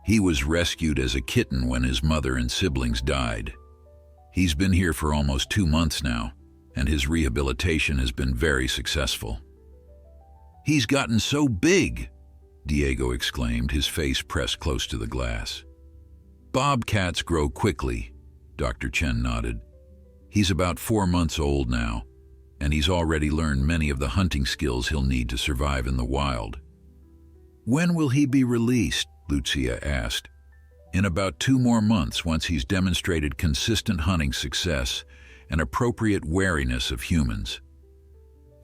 "He was rescued as a kitten when his mother and siblings died. He's been here for almost 2 months now, and his rehabilitation has been very successful." "He's gotten so big," Diego exclaimed, his face pressed close to the glass. "Bobcats grow quickly," Dr. Chen nodded. "He's about 4 months old now, and he's already learned many of the hunting skills he'll need to survive in the wild." "When will he be released?" Lucia asked. "In about 2 more months, once he's demonstrated consistent hunting success and appropriate wariness of humans,"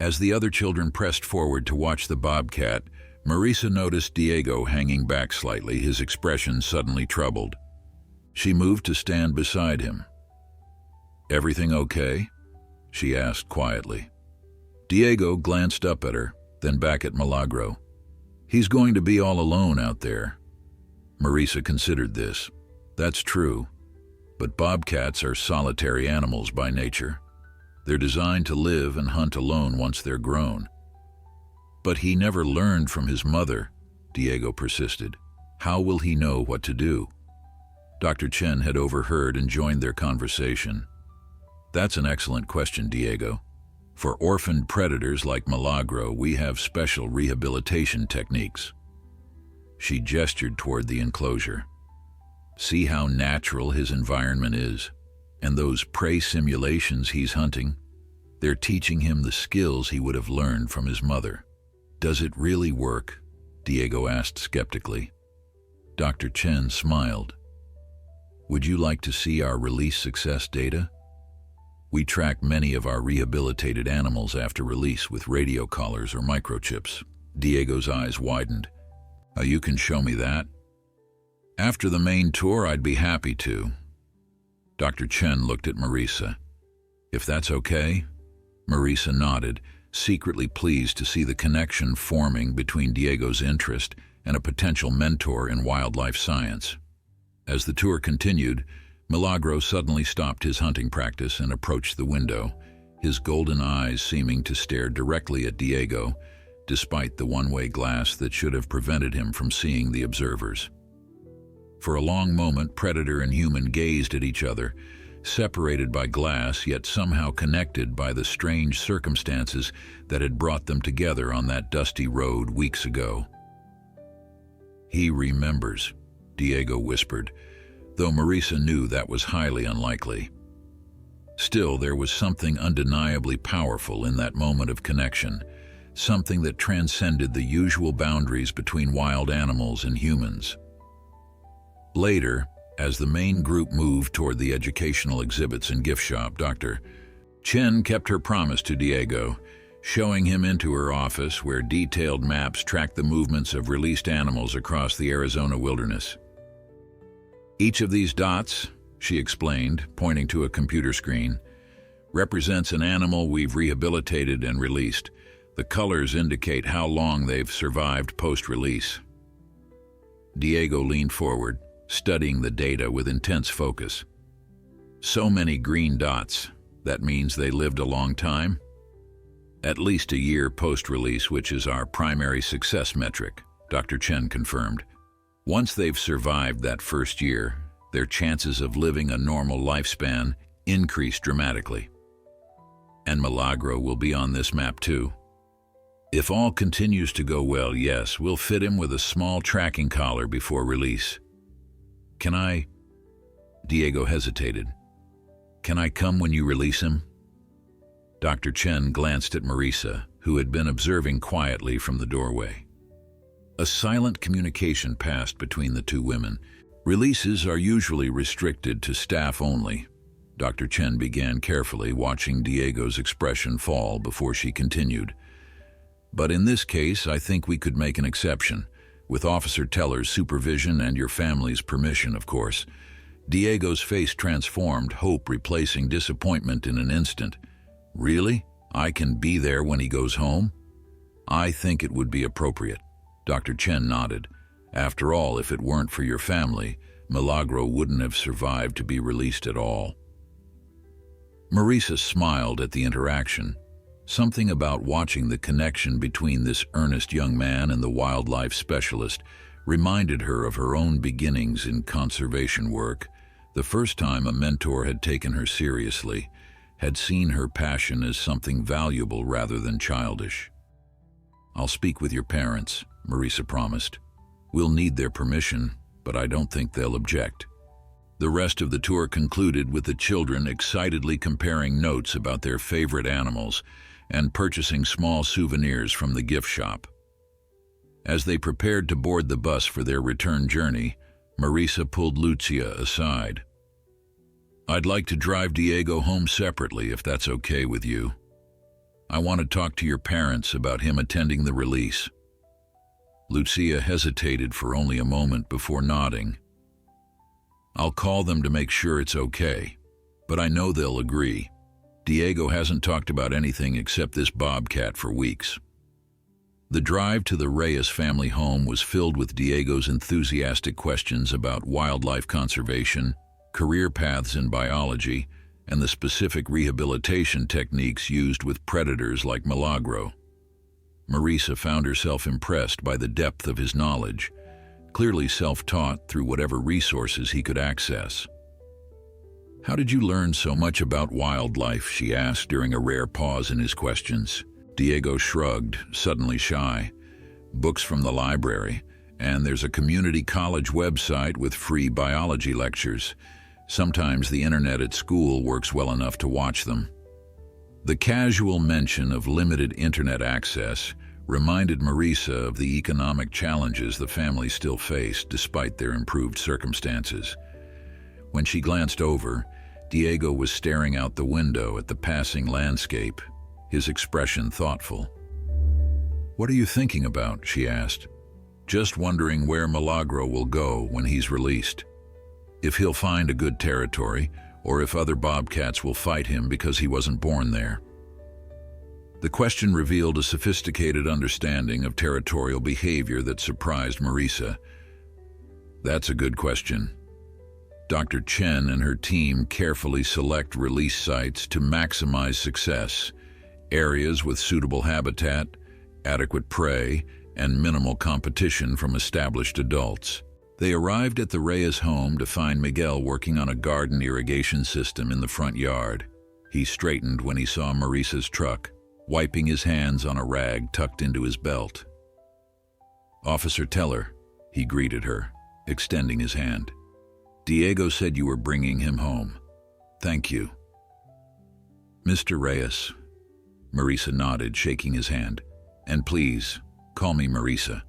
As the other children pressed forward to watch the bobcat, Marisa noticed Diego hanging back slightly, his expression suddenly troubled. She moved to stand beside him. "Everything okay?" she asked quietly. Diego glanced up at her, then back at Milagro. "He's going to be all alone out there." Marisa considered this. That's true, but bobcats are solitary animals by nature. They're designed to live and hunt alone once they're grown. "But he never learned from his mother," Diego persisted. "How will he know what to do?" Dr. Chen had overheard and joined their conversation. "That's an excellent question, Diego. For orphaned predators like Milagro, we have special rehabilitation techniques." She gestured toward the enclosure. "See how natural his environment is, and those prey simulations he's hunting? They're teaching him the skills he would have learned from his mother." "Does it really work?" Diego asked skeptically. Dr. Chen smiled. "Would you like to see our release success data? We track many of our rehabilitated animals after release with radio collars or microchips." Diego's eyes widened. You can show me that?" "After the main tour, I'd be happy to." Dr. Chen looked at Marisa. "If that's okay?" Marisa nodded, secretly pleased to see the connection forming between Diego's interest and a potential mentor in wildlife science. As the tour continued, Milagro suddenly stopped his hunting practice and approached the window, his golden eyes seeming to stare directly at Diego, despite the one-way glass that should have prevented him from seeing the observers. For a long moment, predator and human gazed at each other, separated by glass yet somehow connected by the strange circumstances that had brought them together on that dusty road weeks ago. "He remembers," Diego whispered, though Marisa knew that was highly unlikely. Still, there was something undeniably powerful in that moment of connection, something that transcended the usual boundaries between wild animals and humans. Later, as the main group moved toward the educational exhibits and gift shop, Dr. Chen kept her promise to Diego, showing him into her office where detailed maps tracked the movements of released animals across the Arizona wilderness. "Each of these dots," she explained, pointing to a computer screen, "represents an animal we've rehabilitated and released. The colors indicate how long they've survived post-release." Diego leaned forward, studying the data with intense focus. "So many green dots. That means they lived a long time?" "At least a year post-release, which is our primary success metric," Dr. Chen confirmed. "Once they've survived that first year, their chances of living a normal lifespan increase dramatically." "And Milagro will be on this map too?" "If all continues to go well, yes, we'll fit him with a small tracking collar before release." "Can I?" Diego hesitated. "Can I come when you release him?" Dr. Chen glanced at Marisa, who had been observing quietly from the doorway. A silent communication passed between the two women. "Releases are usually restricted to staff only." Dr. Chen began carefully, watching Diego's expression fall before she continued. "But in this case, I think we could make an exception, with Officer Teller's supervision and your family's permission, of course." Diego's face transformed, hope replacing disappointment in an instant. "Really? I can be there when he goes home?" "I think it would be appropriate." Dr. Chen nodded. "After all, if it weren't for your family, Milagro wouldn't have survived to be released at all." Marisa smiled at the interaction. Something about watching the connection between this earnest young man and the wildlife specialist reminded her of her own beginnings in conservation work. The first time a mentor had taken her seriously, had seen her passion as something valuable rather than childish. "I'll speak with your parents," Marisa promised. "We'll need their permission, but I don't think they'll object." The rest of the tour concluded with the children excitedly comparing notes about their favorite animals and purchasing small souvenirs from the gift shop. As they prepared to board the bus for their return journey, Marisa pulled Lucia aside. "I'd like to drive Diego home separately, if that's okay with you." I want to talk to your parents about him attending the release." Lucia hesitated for only a moment before nodding. "I'll call them to make sure it's okay, but I know they'll agree. Diego hasn't talked about anything except this bobcat for weeks." The drive to the Reyes family home was filled with Diego's enthusiastic questions about wildlife conservation, career paths in biology, and the specific rehabilitation techniques used with predators like Milagro. Marisa found herself impressed by the depth of his knowledge, clearly self-taught through whatever resources he could access. "How did you learn so much about wildlife?" she asked during a rare pause in his questions. Diego shrugged, suddenly shy. "Books from the library, and there's a community college website with free biology lectures. Sometimes the internet at school works well enough to watch them." The casual mention of limited internet access reminded Marisa of the economic challenges the family still faced despite their improved circumstances. When she glanced over, Diego was staring out the window at the passing landscape, his expression thoughtful. "What are you thinking about?" she asked. "Just wondering where Milagro will go when he's released. If he'll find a good territory, or if other bobcats will fight him because he wasn't born there." The question revealed a sophisticated understanding of territorial behavior that surprised Marisa. "That's a good question. Dr. Chen and her team carefully select release sites to maximize success, areas with suitable habitat, adequate prey, and minimal competition from established adults." They arrived at the Reyes home to find Miguel working on a garden irrigation system in the front yard. He straightened when he saw Marisa's truck, wiping his hands on a rag tucked into his belt. "Officer Teller," he greeted her, extending his hand. "Diego said you were bringing him home. Thank you." "Mr. Reyes." Marisa nodded, shaking his hand. "And please, call me Marisa."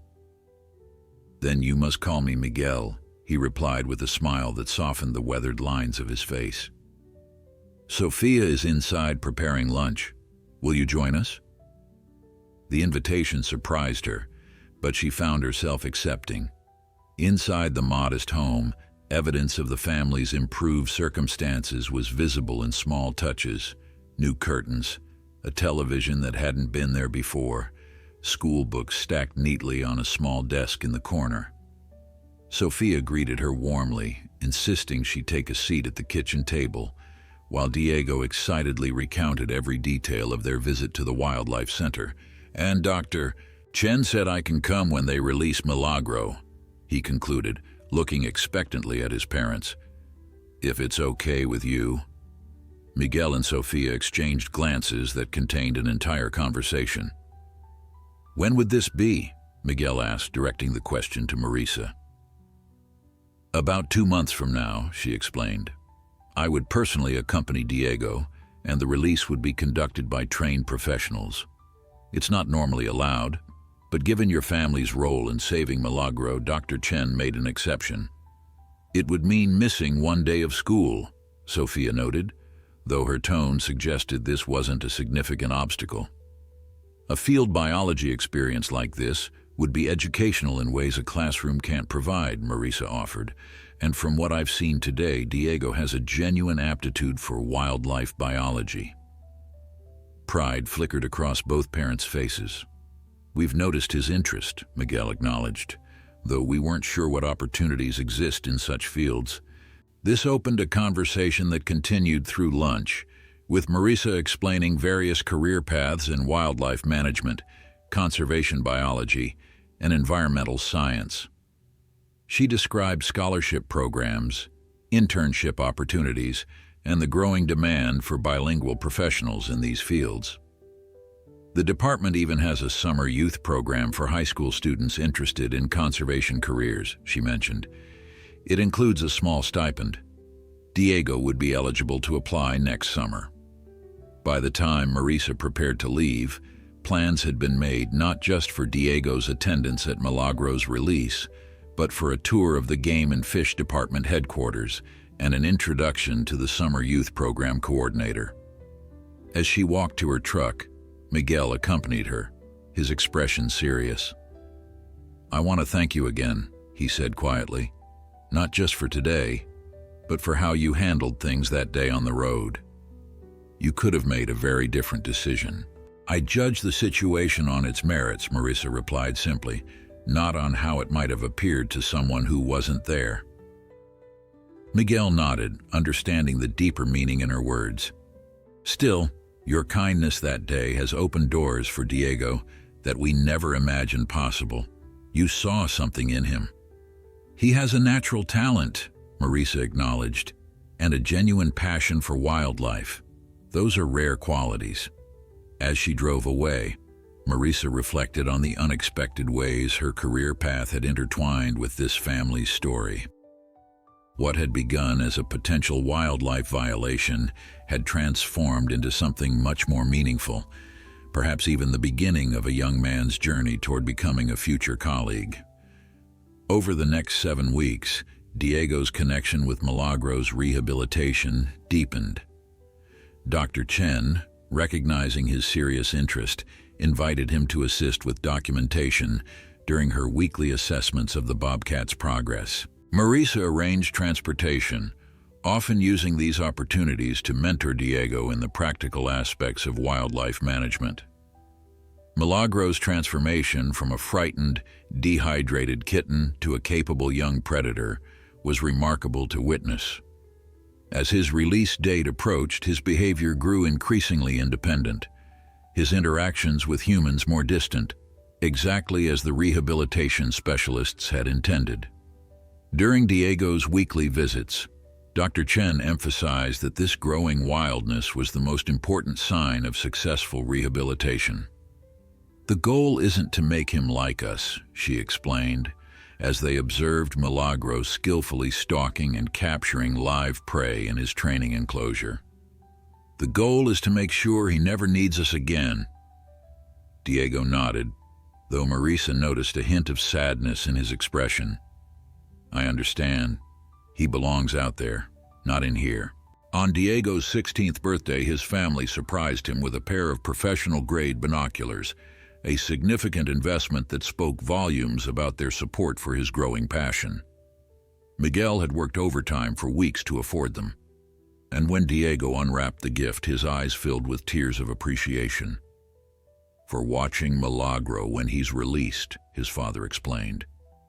"Then you must call me Miguel," he replied with a smile that softened the weathered lines of his face. "Sophia is inside preparing lunch. Will you join us?" The invitation surprised her, but she found herself accepting. Inside the modest home, evidence of the family's improved circumstances was visible in small touches: new curtains, a television that hadn't been there before, school books stacked neatly on a small desk in the corner. Sophia greeted her warmly, insisting she take a seat at the kitchen table, while Diego excitedly recounted every detail of their visit to the wildlife center. "And Dr. Chen said I can come when they release Milagro," he concluded, looking expectantly at his parents. "If it's okay with you." Miguel and Sophia exchanged glances that contained an entire conversation. "When would this be?" Miguel asked, directing the question to Marisa. "About 2 months from now," she explained. "I would personally accompany Diego, and the release would be conducted by trained professionals. It's not normally allowed, but given your family's role in saving Milagro, Dr. Chen made an exception." "It would mean missing 1 day of school," Sophia noted, though her tone suggested this wasn't a significant obstacle. "A field biology experience like this would be educational in ways a classroom can't provide," Marisa offered, "and from what I've seen today, Diego has a genuine aptitude for wildlife biology." Pride flickered across both parents' faces. "We've noticed his interest," Miguel acknowledged, "though we weren't sure what opportunities exist in such fields." This opened a conversation that continued through lunch, with Marisa explaining various career paths in wildlife management, conservation biology, and environmental science. She described scholarship programs, internship opportunities, and the growing demand for bilingual professionals in these fields. The department even has a summer youth program for high school students interested in conservation careers, she mentioned. It includes a small stipend. Diego would be eligible to apply next summer. By the time Marisa prepared to leave, plans had been made not just for Diego's attendance at Milagro's release, but for a tour of the Game and Fish Department headquarters and an introduction to the Summer Youth Program coordinator. As she walked to her truck, Miguel accompanied her, his expression serious. "I want to thank you again," he said quietly. "Not just for today, but for how you handled things that day on the road. You could have made a very different decision." "I judge the situation on its merits," Marisa replied simply, "not on how it might have appeared to someone who wasn't there." Miguel nodded, understanding the deeper meaning in her words. "Still, your kindness that day has opened doors for Diego that we never imagined possible. You saw something in him." "He has a natural talent," Marisa acknowledged, "and a genuine passion for wildlife. Those are rare qualities." As she drove away, Marisa reflected on the unexpected ways her career path had intertwined with this family's story. What had begun as a potential wildlife violation had transformed into something much more meaningful, perhaps even the beginning of a young man's journey toward becoming a future colleague. Over the next 7 weeks, Diego's connection with Milagros' rehabilitation deepened. Dr. Chen, recognizing his serious interest, invited him to assist with documentation during her weekly assessments of the Bobcat's progress. Marisa arranged transportation, often using these opportunities to mentor Diego in the practical aspects of wildlife management. Milagros' transformation from a frightened, dehydrated kitten to a capable young predator was remarkable to witness. As his release date approached, his behavior grew increasingly independent, his interactions with humans more distant, exactly as the rehabilitation specialists had intended. During Diego's weekly visits, Dr. Chen emphasized that this growing wildness was the most important sign of successful rehabilitation. "The goal isn't to make him like us," she explained, as they observed Milagros skillfully stalking and capturing live prey in his training enclosure. "The goal is to make sure he never needs us again." Diego nodded, though Marisa noticed a hint of sadness in his expression. "I understand. He belongs out there, not in here." On Diego's 16th birthday, his family surprised him with a pair of professional-grade binoculars, a significant investment that spoke volumes about their support for his growing passion. Miguel had worked overtime for weeks to afford them, and when Diego unwrapped the gift, his eyes filled with tears of appreciation. "For watching Milagro when he's released," his father explained,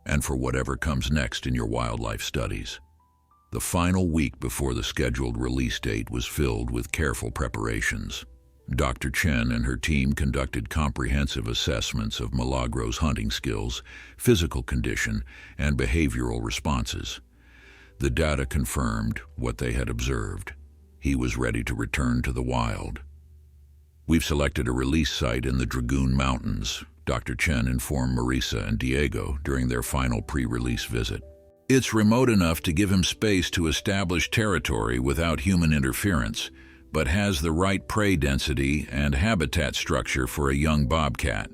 "and for whatever comes next in your wildlife studies." The final week before the scheduled release date was filled with careful preparations. Dr. Chen and her team conducted comprehensive assessments of Milagros' hunting skills, physical condition, and behavioral responses. The data confirmed what they had observed. He was ready to return to the wild. "We've selected a release site in the Dragoon Mountains," Dr. Chen informed Marisa and Diego during their final pre-release visit. "It's remote enough to give him space to establish territory without human interference, but has the right prey density and habitat structure for a young bobcat."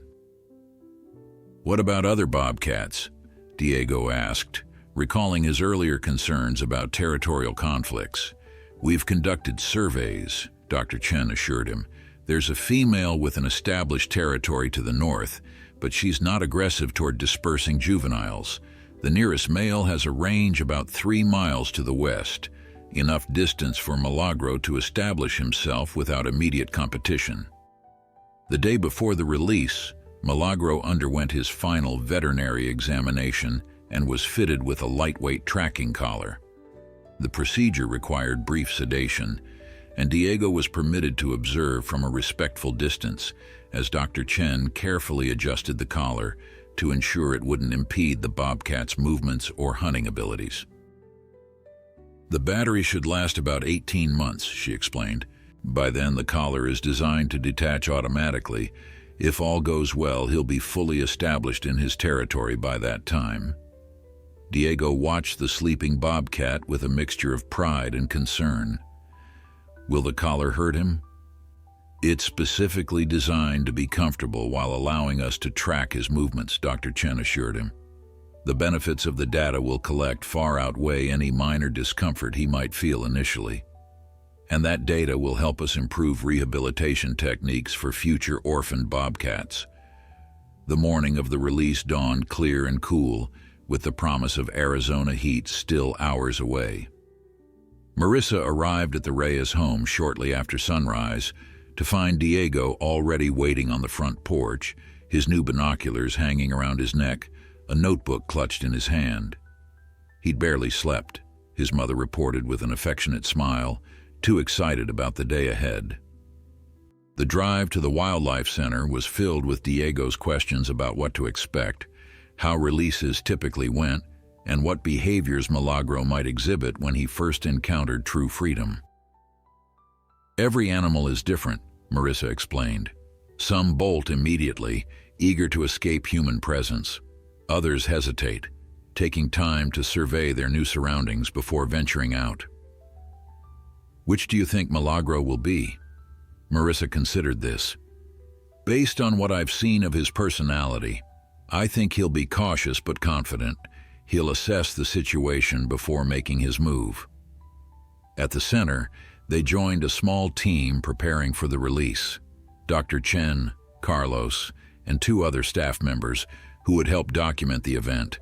"What about other bobcats?" Diego asked, recalling his earlier concerns about territorial conflicts. "We've conducted surveys," Dr. Chen assured him. "There's a female with an established territory to the north, but she's not aggressive toward dispersing juveniles. The nearest male has a range about 3 miles to the west, enough distance for Milagro to establish himself without immediate competition." The day before the release, Milagro underwent his final veterinary examination and was fitted with a lightweight tracking collar. The procedure required brief sedation, and Diego was permitted to observe from a respectful distance as Dr. Chen carefully adjusted the collar to ensure it wouldn't impede the bobcat's movements or hunting abilities. "The battery should last about 18 months, she explained. "By then, the collar is designed to detach automatically. If all goes well, he'll be fully established in his territory by that time." Diego watched the sleeping bobcat with a mixture of pride and concern. "Will the collar hurt him?" "It's specifically designed to be comfortable while allowing us to track his movements," Dr. Chen assured him. "The benefits of the data we'll collect far outweigh any minor discomfort he might feel initially." And that data will help us improve rehabilitation techniques for future orphaned bobcats. The morning of the release dawned clear and cool, with the promise of Arizona heat still hours away. Marissa arrived at the Reyes home shortly after sunrise to find Diego already waiting on the front porch, his new binoculars hanging around his neck, a notebook clutched in his hand. He'd barely slept, his mother reported with an affectionate smile, too excited about the day ahead. The drive to the Wildlife Center was filled with Diego's questions about what to expect, how releases typically went, and what behaviors Milagro might exhibit when he first encountered true freedom. Every animal is different, Marissa explained. Some bolt immediately, eager to escape human presence. Others hesitate, taking time to survey their new surroundings before venturing out. Which do you think Milagro will be? Marissa considered this. Based on what I've seen of his personality, I think he'll be cautious but confident. He'll assess the situation before making his move. At the center, they joined a small team preparing for the release. Dr. Chen, Carlos, and 2 other staff members who would help document the event.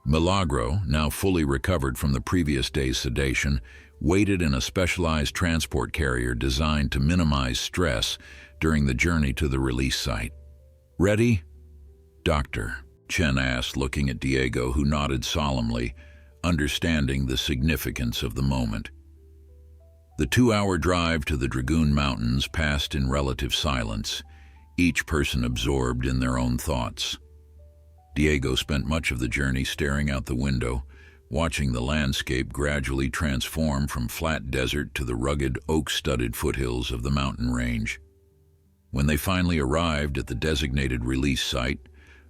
Milagro, now fully recovered from the previous day's sedation, waited in a specialized transport carrier designed to minimize stress during the journey to the release site. Ready? Doctor, Chen asked, looking at Diego, who nodded solemnly, understanding the significance of the moment. The 2-hour drive to the Dragoon Mountains passed in relative silence, each person absorbed in their own thoughts. Diego spent much of the journey staring out the window, watching the landscape gradually transform from flat desert to the rugged, oak-studded foothills of the mountain range. When they finally arrived at the designated release site,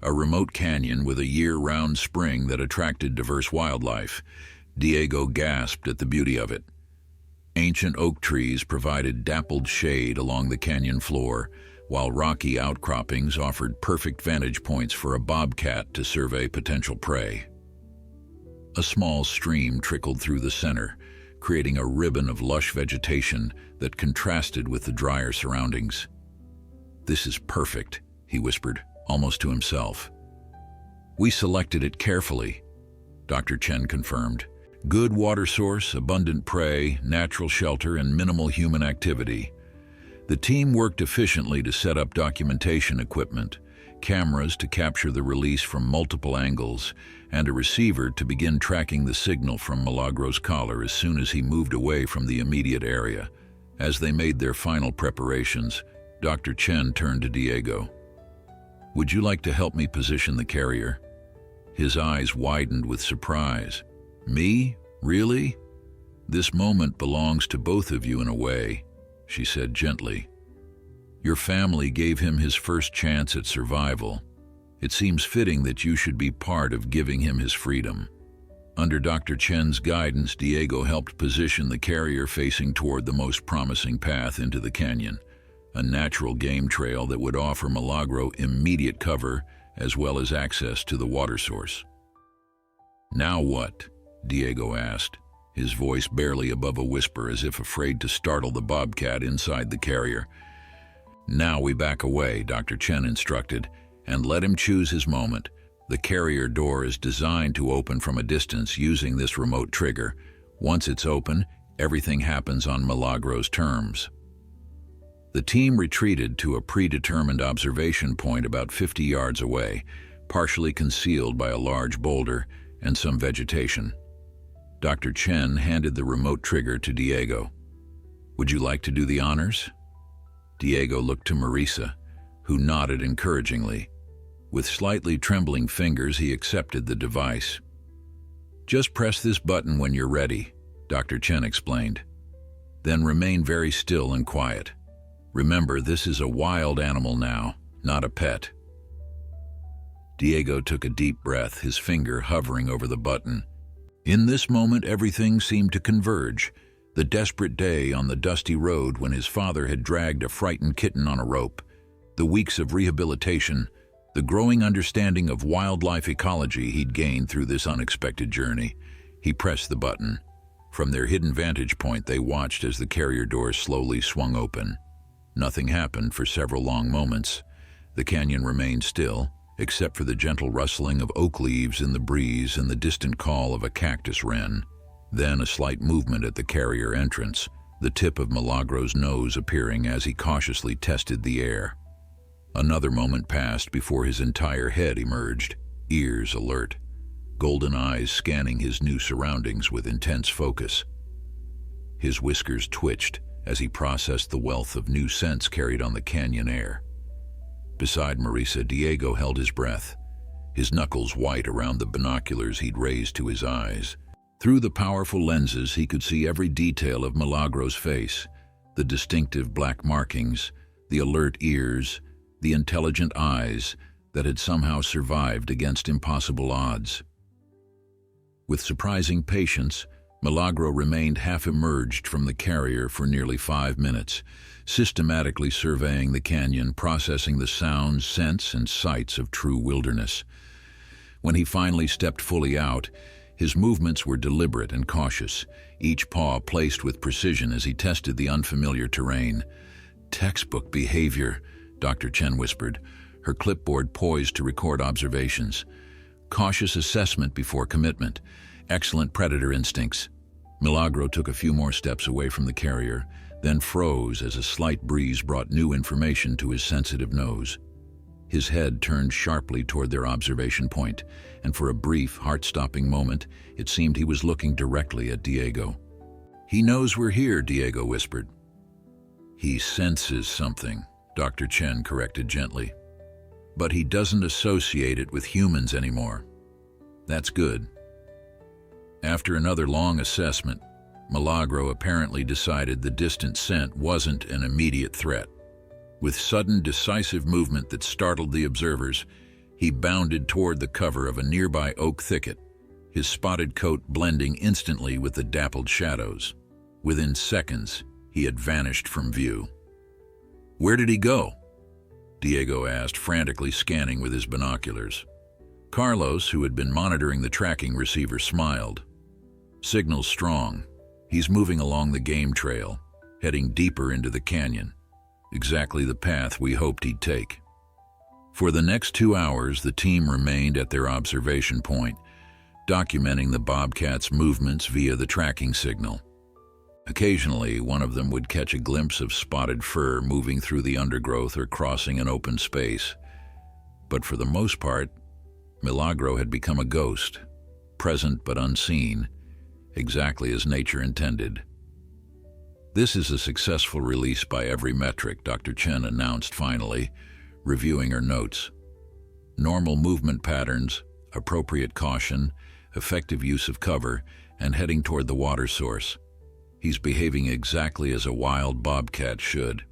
a remote canyon with a year-round spring that attracted diverse wildlife, Diego gasped at the beauty of it. Ancient oak trees provided dappled shade along the canyon floor, while rocky outcroppings offered perfect vantage points for a bobcat to survey potential prey. A small stream trickled through the center, creating a ribbon of lush vegetation that contrasted with the drier surroundings. "This is perfect," he whispered, almost to himself. "We selected it carefully," Dr. Chen confirmed. "Good water source, abundant prey, natural shelter, and minimal human activity." The team worked efficiently to set up documentation equipment, cameras to capture the release from multiple angles, and a receiver to begin tracking the signal from Milagro's collar as soon as he moved away from the immediate area. As they made their final preparations, Dr. Chen turned to Diego. "Would you like to help me position the carrier?" His eyes widened with surprise. "Me? Really? This moment belongs to both of you in a way," she said gently. "Your family gave him his first chance at survival. It seems fitting that you should be part of giving him his freedom." Under Dr. Chen's guidance, Diego helped position the carrier facing toward the most promising path into the canyon, a natural game trail that would offer Milagro immediate cover as well as access to the water source. "Now what?" Diego asked, his voice barely above a whisper, as if afraid to startle the bobcat inside the carrier. "Now we back away," Dr. Chen instructed, "and let him choose his moment. The carrier door is designed to open from a distance using this remote trigger. Once it's open, everything happens on Milagro's terms." The team retreated to a predetermined observation point about 50 yards away, partially concealed by a large boulder and some vegetation. Dr. Chen handed the remote trigger to Diego. "Would you like to do the honors?" Diego looked to Marissa, who nodded encouragingly. With slightly trembling fingers, he accepted the device. "Just press this button when you're ready," Dr. Chen explained. "Then remain very still and quiet. Remember, this is a wild animal now, not a pet." Diego took a deep breath, his finger hovering over the button. In this moment, everything seemed to converge. The desperate day on the dusty road when his father had dragged a frightened kitten on a rope, the weeks of rehabilitation, the growing understanding of wildlife ecology he'd gained through this unexpected journey. He pressed the button. From their hidden vantage point, they watched as the carrier door slowly swung open. Nothing happened for several long moments. The canyon remained still, except for the gentle rustling of oak leaves in the breeze and the distant call of a cactus wren. Then a slight movement at the carrier entrance, the tip of Milagro's nose appearing as he cautiously tested the air. Another moment passed before his entire head emerged, ears alert, golden eyes scanning his new surroundings with intense focus. His whiskers twitched as he processed the wealth of new scents carried on the canyon air. Beside Marisa, Diego held his breath, his knuckles white around the binoculars he'd raised to his eyes. Through the powerful lenses, he could see every detail of Milagro's face, the distinctive black markings, the alert ears, the intelligent eyes that had somehow survived against impossible odds. With surprising patience, Milagro remained half-emerged from the carrier for nearly 5 minutes, systematically surveying the canyon, processing the sounds, scents, and sights of true wilderness. When he finally stepped fully out, his movements were deliberate and cautious, each paw placed with precision as he tested the unfamiliar terrain. "Textbook behavior," Dr. Chen whispered, her clipboard poised to record observations. "Cautious assessment before commitment. Excellent predator instincts." Milagro took a few more steps away from the carrier, then froze as a slight breeze brought new information to his sensitive nose. His head turned sharply toward their observation point, and for a brief, heart-stopping moment, it seemed he was looking directly at Diego. "He knows we're here," Diego whispered. "He senses something," Dr. Chen corrected gently. "But he doesn't associate it with humans anymore. That's good." After another long assessment, Milagro apparently decided the distant scent wasn't an immediate threat. With sudden, decisive movement that startled the observers, he bounded toward the cover of a nearby oak thicket, his spotted coat blending instantly with the dappled shadows. Within seconds, he had vanished from view. "Where did he go?" Diego asked, frantically scanning with his binoculars. Carlos, who had been monitoring the tracking receiver, smiled. "Signal's strong. He's moving along the game trail, heading deeper into the canyon. Exactly the path we hoped he'd take." For the next 2 hours, the team remained at their observation point, documenting the bobcat's movements via the tracking signal. Occasionally, one of them would catch a glimpse of spotted fur moving through the undergrowth or crossing an open space. But for the most part, Milagro had become a ghost, present but unseen, exactly as nature intended. "This is a successful release by every metric," Dr. Chen announced finally, reviewing her notes. "Normal movement patterns, appropriate caution, effective use of cover, and heading toward the water source. He's behaving exactly as a wild bobcat should."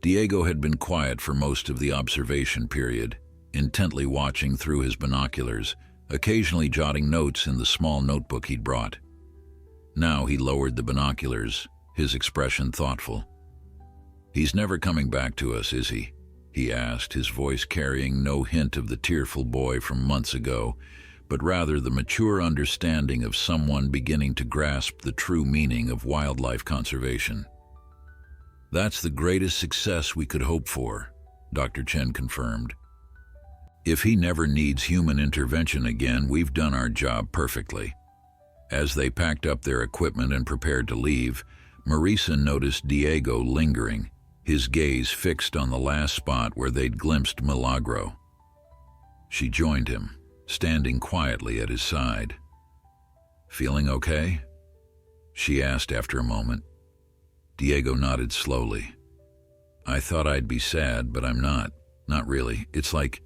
Diego had been quiet for most of the observation period, intently watching through his binoculars, occasionally jotting notes in the small notebook he'd brought. Now he lowered the binoculars, his expression thoughtful. "He's never coming back to us, is he?" he asked, his voice carrying no hint of the tearful boy from months ago, but rather the mature understanding of someone beginning to grasp the true meaning of wildlife conservation. "That's the greatest success we could hope for," Dr. Chen confirmed. "If he never needs human intervention again, we've done our job perfectly." As they packed up their equipment and prepared to leave, Marisa noticed Diego lingering, his gaze fixed on the last spot where they'd glimpsed Milagro. She joined him, standing quietly at his side. "Feeling okay?" she asked after a moment. Diego nodded slowly. "I thought I'd be sad, but I'm not. Not really. It's like..."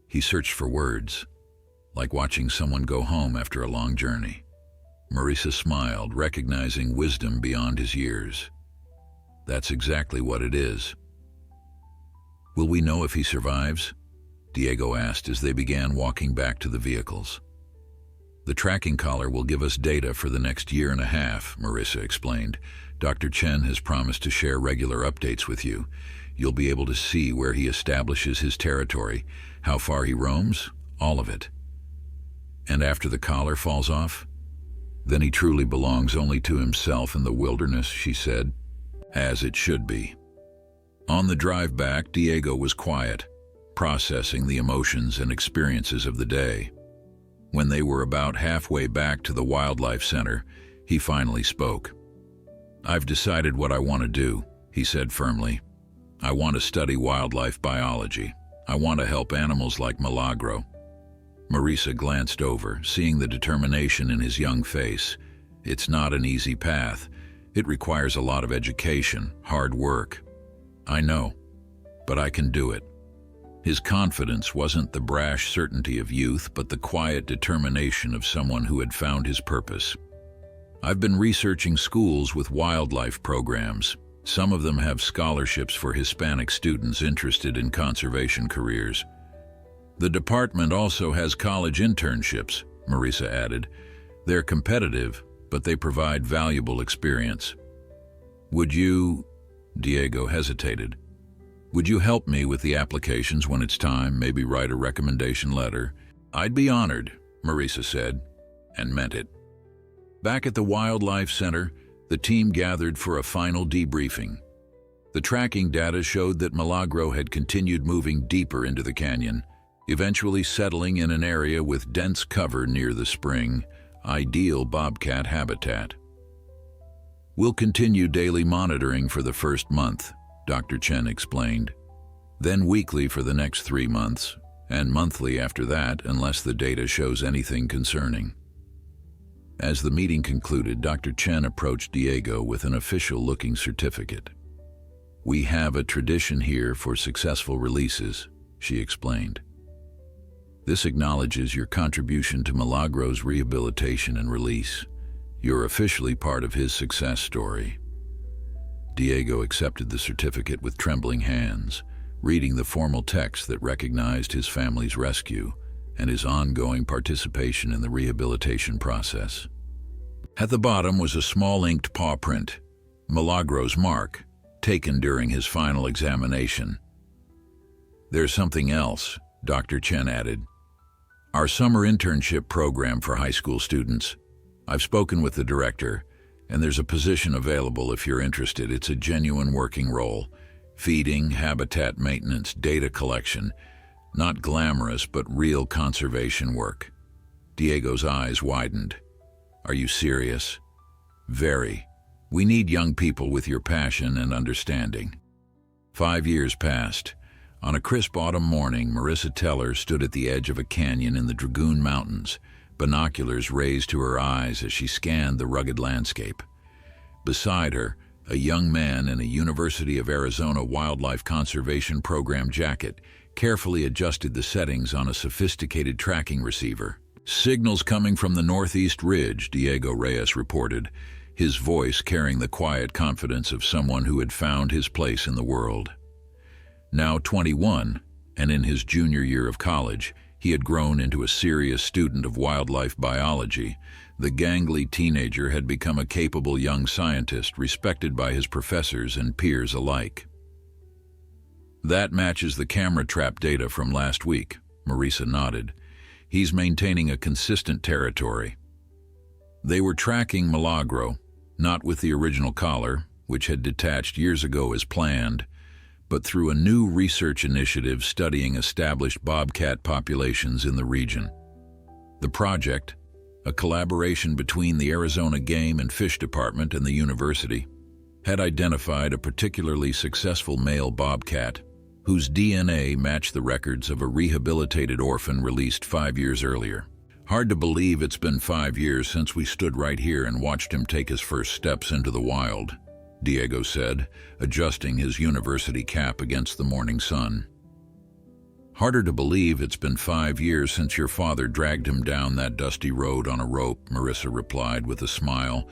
He searched for words, like watching someone go home after a long journey. Marisa smiled, recognizing wisdom beyond his years. "That's exactly what it is." "Will we know if he survives?" Diego asked as they began walking back to the vehicles. "The tracking collar will give us data for the next 1.5 years, Marisa explained. "Dr. Chen has promised to share regular updates with you. You'll be able to see where he establishes his territory, how far he roams, all of it." "And after the collar falls off?" Then he truly belongs only to himself in the wilderness, she said. As it should be. On the drive back, Diego was quiet, processing the emotions and experiences of the day. When they were about halfway back to the wildlife center, he finally spoke. "I've decided what I want to do," he said firmly. "I want to study wildlife biology. I want to help animals like Milagro." Marisa glanced over, seeing the determination in his young face. It's not an easy path. It requires a lot of education, hard work. "I know, but I can do it." His confidence wasn't the brash certainty of youth, but the quiet determination of someone who had found his purpose. "I've been researching schools with wildlife programs. Some of them have scholarships for Hispanic students interested in conservation careers. The department also has college internships," Marisa added. "They're competitive, but they provide valuable experience." "Would you—" Diego hesitated. "Would you help me with the applications when it's time, maybe write a recommendation letter?" "I'd be honored," Marisa said, and meant it. Back at the Wildlife Center, the team gathered for a final debriefing. The tracking data showed that Milagro had continued moving deeper into the canyon, eventually settling in an area with dense cover near the spring, ideal bobcat habitat. "We'll continue daily monitoring for the first month," Dr. Chen explained. "Then weekly for the next 3 months, and monthly after that unless the data shows anything concerning." As the meeting concluded, Dr. Chen approached Diego with an official-looking certificate. "We have a tradition here for successful releases," she explained. "This acknowledges your contribution to Milagro's rehabilitation and release. You're officially part of his success story." Diego accepted the certificate with trembling hands, reading the formal text that recognized his family's rescue and his ongoing participation in the rehabilitation process. At the bottom was a small inked paw print, Milagro's mark, taken during his final examination. "There's something else," Dr. Chen added. "Our summer internship program for high school students. I've spoken with the director, and there's a position available if you're interested. It's a genuine working role. Feeding, habitat maintenance, data collection. Not glamorous, but real conservation work." Diego's eyes widened. "Are you serious?" "Very. We need young people with your passion and understanding." 5 years passed. On a crisp autumn morning, Marisa Teller stood at the edge of a canyon in the Dragoon Mountains, binoculars raised to her eyes as she scanned the rugged landscape. Beside her, a young man in a University of Arizona Wildlife Conservation Program jacket carefully adjusted the settings on a sophisticated tracking receiver. "Signals coming from the northeast ridge," Diego Reyes reported, his voice carrying the quiet confidence of someone who had found his place in the world. Now 21, and in his junior year of college, he had grown into a serious student of wildlife biology. The gangly teenager had become a capable young scientist respected by his professors and peers alike. "That matches the camera trap data from last week," Marisa nodded. "He's maintaining a consistent territory." They were tracking Milagro, not with the original collar, which had detached years ago as planned, but through a new research initiative studying established bobcat populations in the region. The project, a collaboration between the Arizona Game and Fish Department and the university, had identified a particularly successful male bobcat whose DNA matched the records of a rehabilitated orphan released 5 years earlier. "Hard to believe it's been 5 years since we stood right here and watched him take his first steps into the wild," Diego said, adjusting his university cap against the morning sun. "Harder to believe it's been 5 years since your father dragged him down that dusty road on a rope," Marisa replied with a smile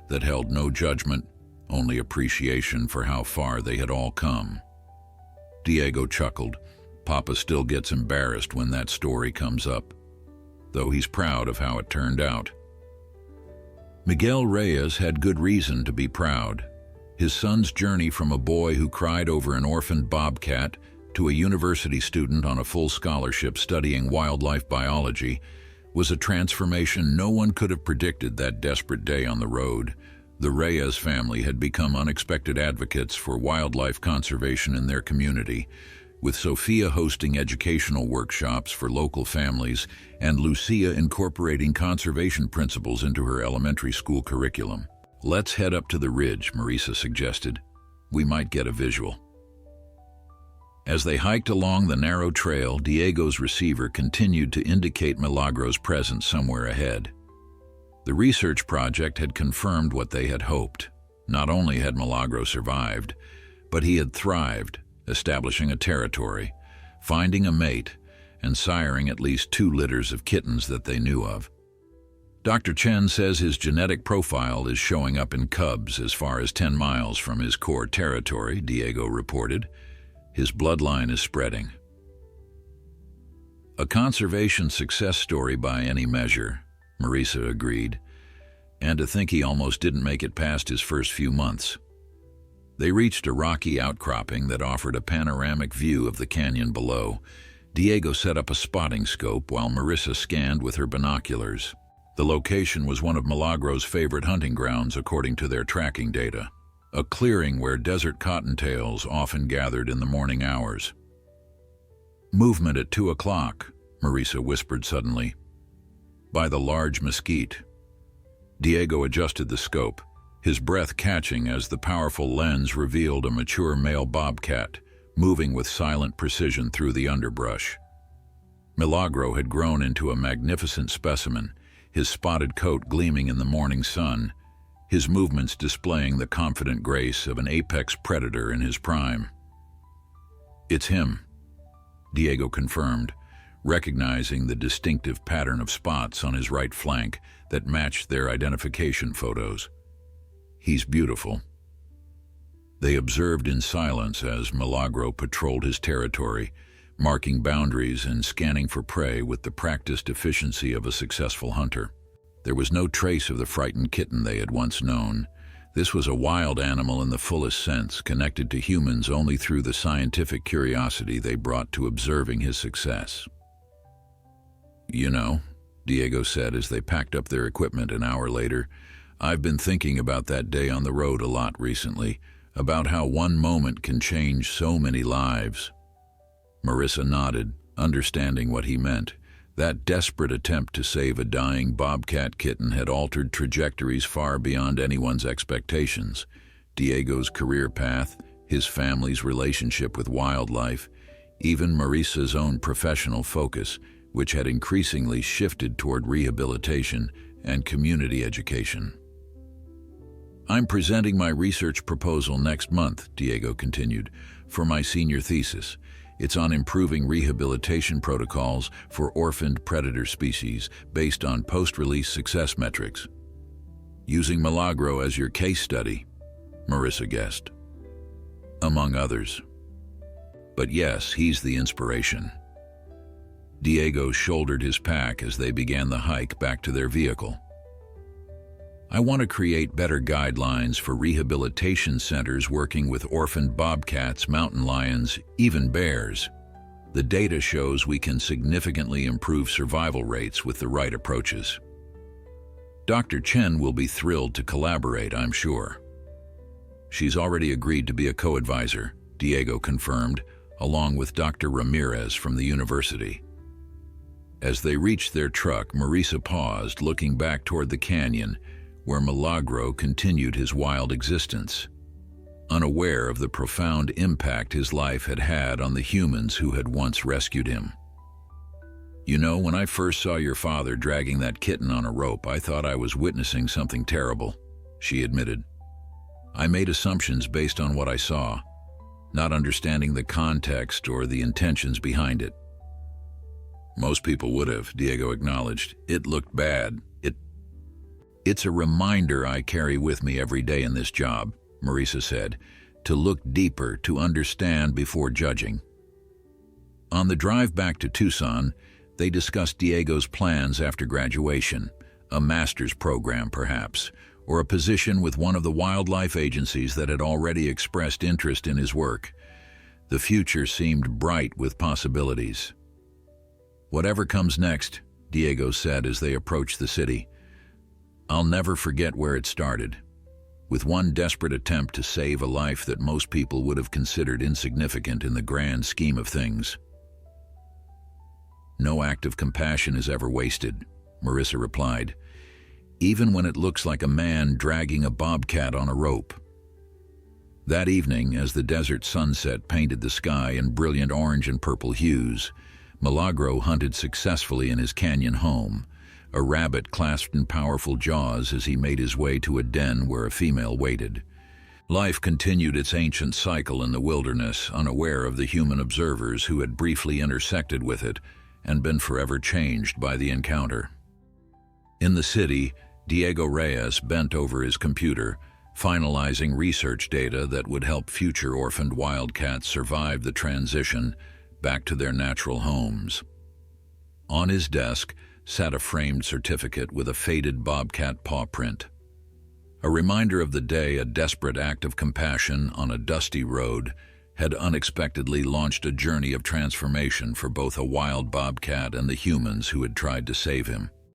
that held no judgment, only appreciation for how far they had all come. Diego chuckled. Papa still gets embarrassed when that story comes up, though he's proud of how it turned out. Miguel Reyes had good reason to be proud. His son's journey from a boy who cried over an orphaned bobcat to a university student on a full scholarship studying wildlife biology was a transformation no one could have predicted that desperate day on the road. The Reyes family had become unexpected advocates for wildlife conservation in their community, with Sophia hosting educational workshops for local families and Lucia incorporating conservation principles into her elementary school curriculum. "Let's head up to the ridge," Marisa suggested. "We might get a visual." As they hiked along the narrow trail, Diego's receiver continued to indicate Milagro's presence somewhere ahead. The research project had confirmed what they had hoped. Not only had Milagro survived, but he had thrived, establishing a territory, finding a mate, and siring at least 2 litters of kittens that they knew of. Dr. Chen says his genetic profile is showing up in cubs as far as 10 miles from his core territory, Diego reported. His bloodline is spreading. A conservation success story by any measure, Marisa agreed, and to think he almost didn't make it past his first few months. They reached a rocky outcropping that offered a panoramic view of the canyon below. Diego set up a spotting scope while Marisa scanned with her binoculars. The location was one of Milagro's favorite hunting grounds according to their tracking data, a clearing where desert cottontails often gathered in the morning hours. "Movement at 2 o'clock, Marisa whispered suddenly. "By the large mesquite." Diego adjusted the scope, his breath catching as the powerful lens revealed a mature male bobcat, moving with silent precision through the underbrush. Milagro had grown into a magnificent specimen, his spotted coat gleaming in the morning sun, his movements displaying the confident grace of an apex predator in his prime. "It's him," Diego confirmed, recognizing the distinctive pattern of spots on his right flank that matched their identification photos. "He's beautiful." They observed in silence as Milagro patrolled his territory, marking boundaries and scanning for prey with the practiced efficiency of a successful hunter. There was no trace of the frightened kitten they had once known. This was a wild animal in the fullest sense, connected to humans only through the scientific curiosity they brought to observing his success. "You know," Diego said as they packed up their equipment an hour later, "I've been thinking about that day on the road a lot recently, about how one moment can change so many lives." Marisa nodded, understanding what he meant. That desperate attempt to save a dying bobcat kitten had altered trajectories far beyond anyone's expectations. Diego's career path, his family's relationship with wildlife, even Marisa's own professional focus, which had increasingly shifted toward rehabilitation and community education. "I'm presenting my research proposal next month," Diego continued, "for my senior thesis. It's on improving rehabilitation protocols for orphaned predator species based on post-release success metrics. Using Milagro as your case study," Marisa guessed. "Among others. But yes, he's the inspiration." Diego shouldered his pack as they began the hike back to their vehicle. "I want to create better guidelines for rehabilitation centers working with orphaned bobcats, mountain lions, even bears. The data shows we can significantly improve survival rates with the right approaches. Dr. Chen will be thrilled to collaborate, I'm sure." "She's already agreed to be a co-advisor," Diego confirmed, along with Dr. Ramirez from the university. As they reached their truck, Marisa paused, looking back toward the canyon, where Milagro continued his wild existence, unaware of the profound impact his life had had on the humans who had once rescued him. "You know, when I first saw your father dragging that kitten on a rope, I thought I was witnessing something terrible," she admitted. "I made assumptions based on what I saw, not understanding the context or the intentions behind it." "Most people would have," Diego acknowledged. "It looked bad. It's a reminder I carry with me every day in this job," Marisa said, "to look deeper, to understand before judging." On the drive back to Tucson, they discussed Diego's plans after graduation, a master's program perhaps, or a position with one of the wildlife agencies that had already expressed interest in his work. The future seemed bright with possibilities. "Whatever comes next," Diego said as they approached the city. "I'll never forget where it started, with one desperate attempt to save a life that most people would have considered insignificant in the grand scheme of things." "No act of compassion is ever wasted," Marissa replied, "even when it looks like a man dragging a bobcat on a rope." That evening, as the desert sunset painted the sky in brilliant orange and purple hues, Milagro hunted successfully in his canyon home, a rabbit clasped in powerful jaws as he made his way to a den where a female waited. Life continued its ancient cycle in the wilderness, unaware of the human observers who had briefly intersected with it and been forever changed by the encounter. In the city, Diego Reyes bent over his computer, finalizing research data that would help future orphaned wildcats survive the transition back to their natural homes. On his desk sat a framed certificate with a faded bobcat paw print. A reminder of the day a desperate act of compassion on a dusty road had unexpectedly launched a journey of transformation for both a wild bobcat and the humans who had tried to save him.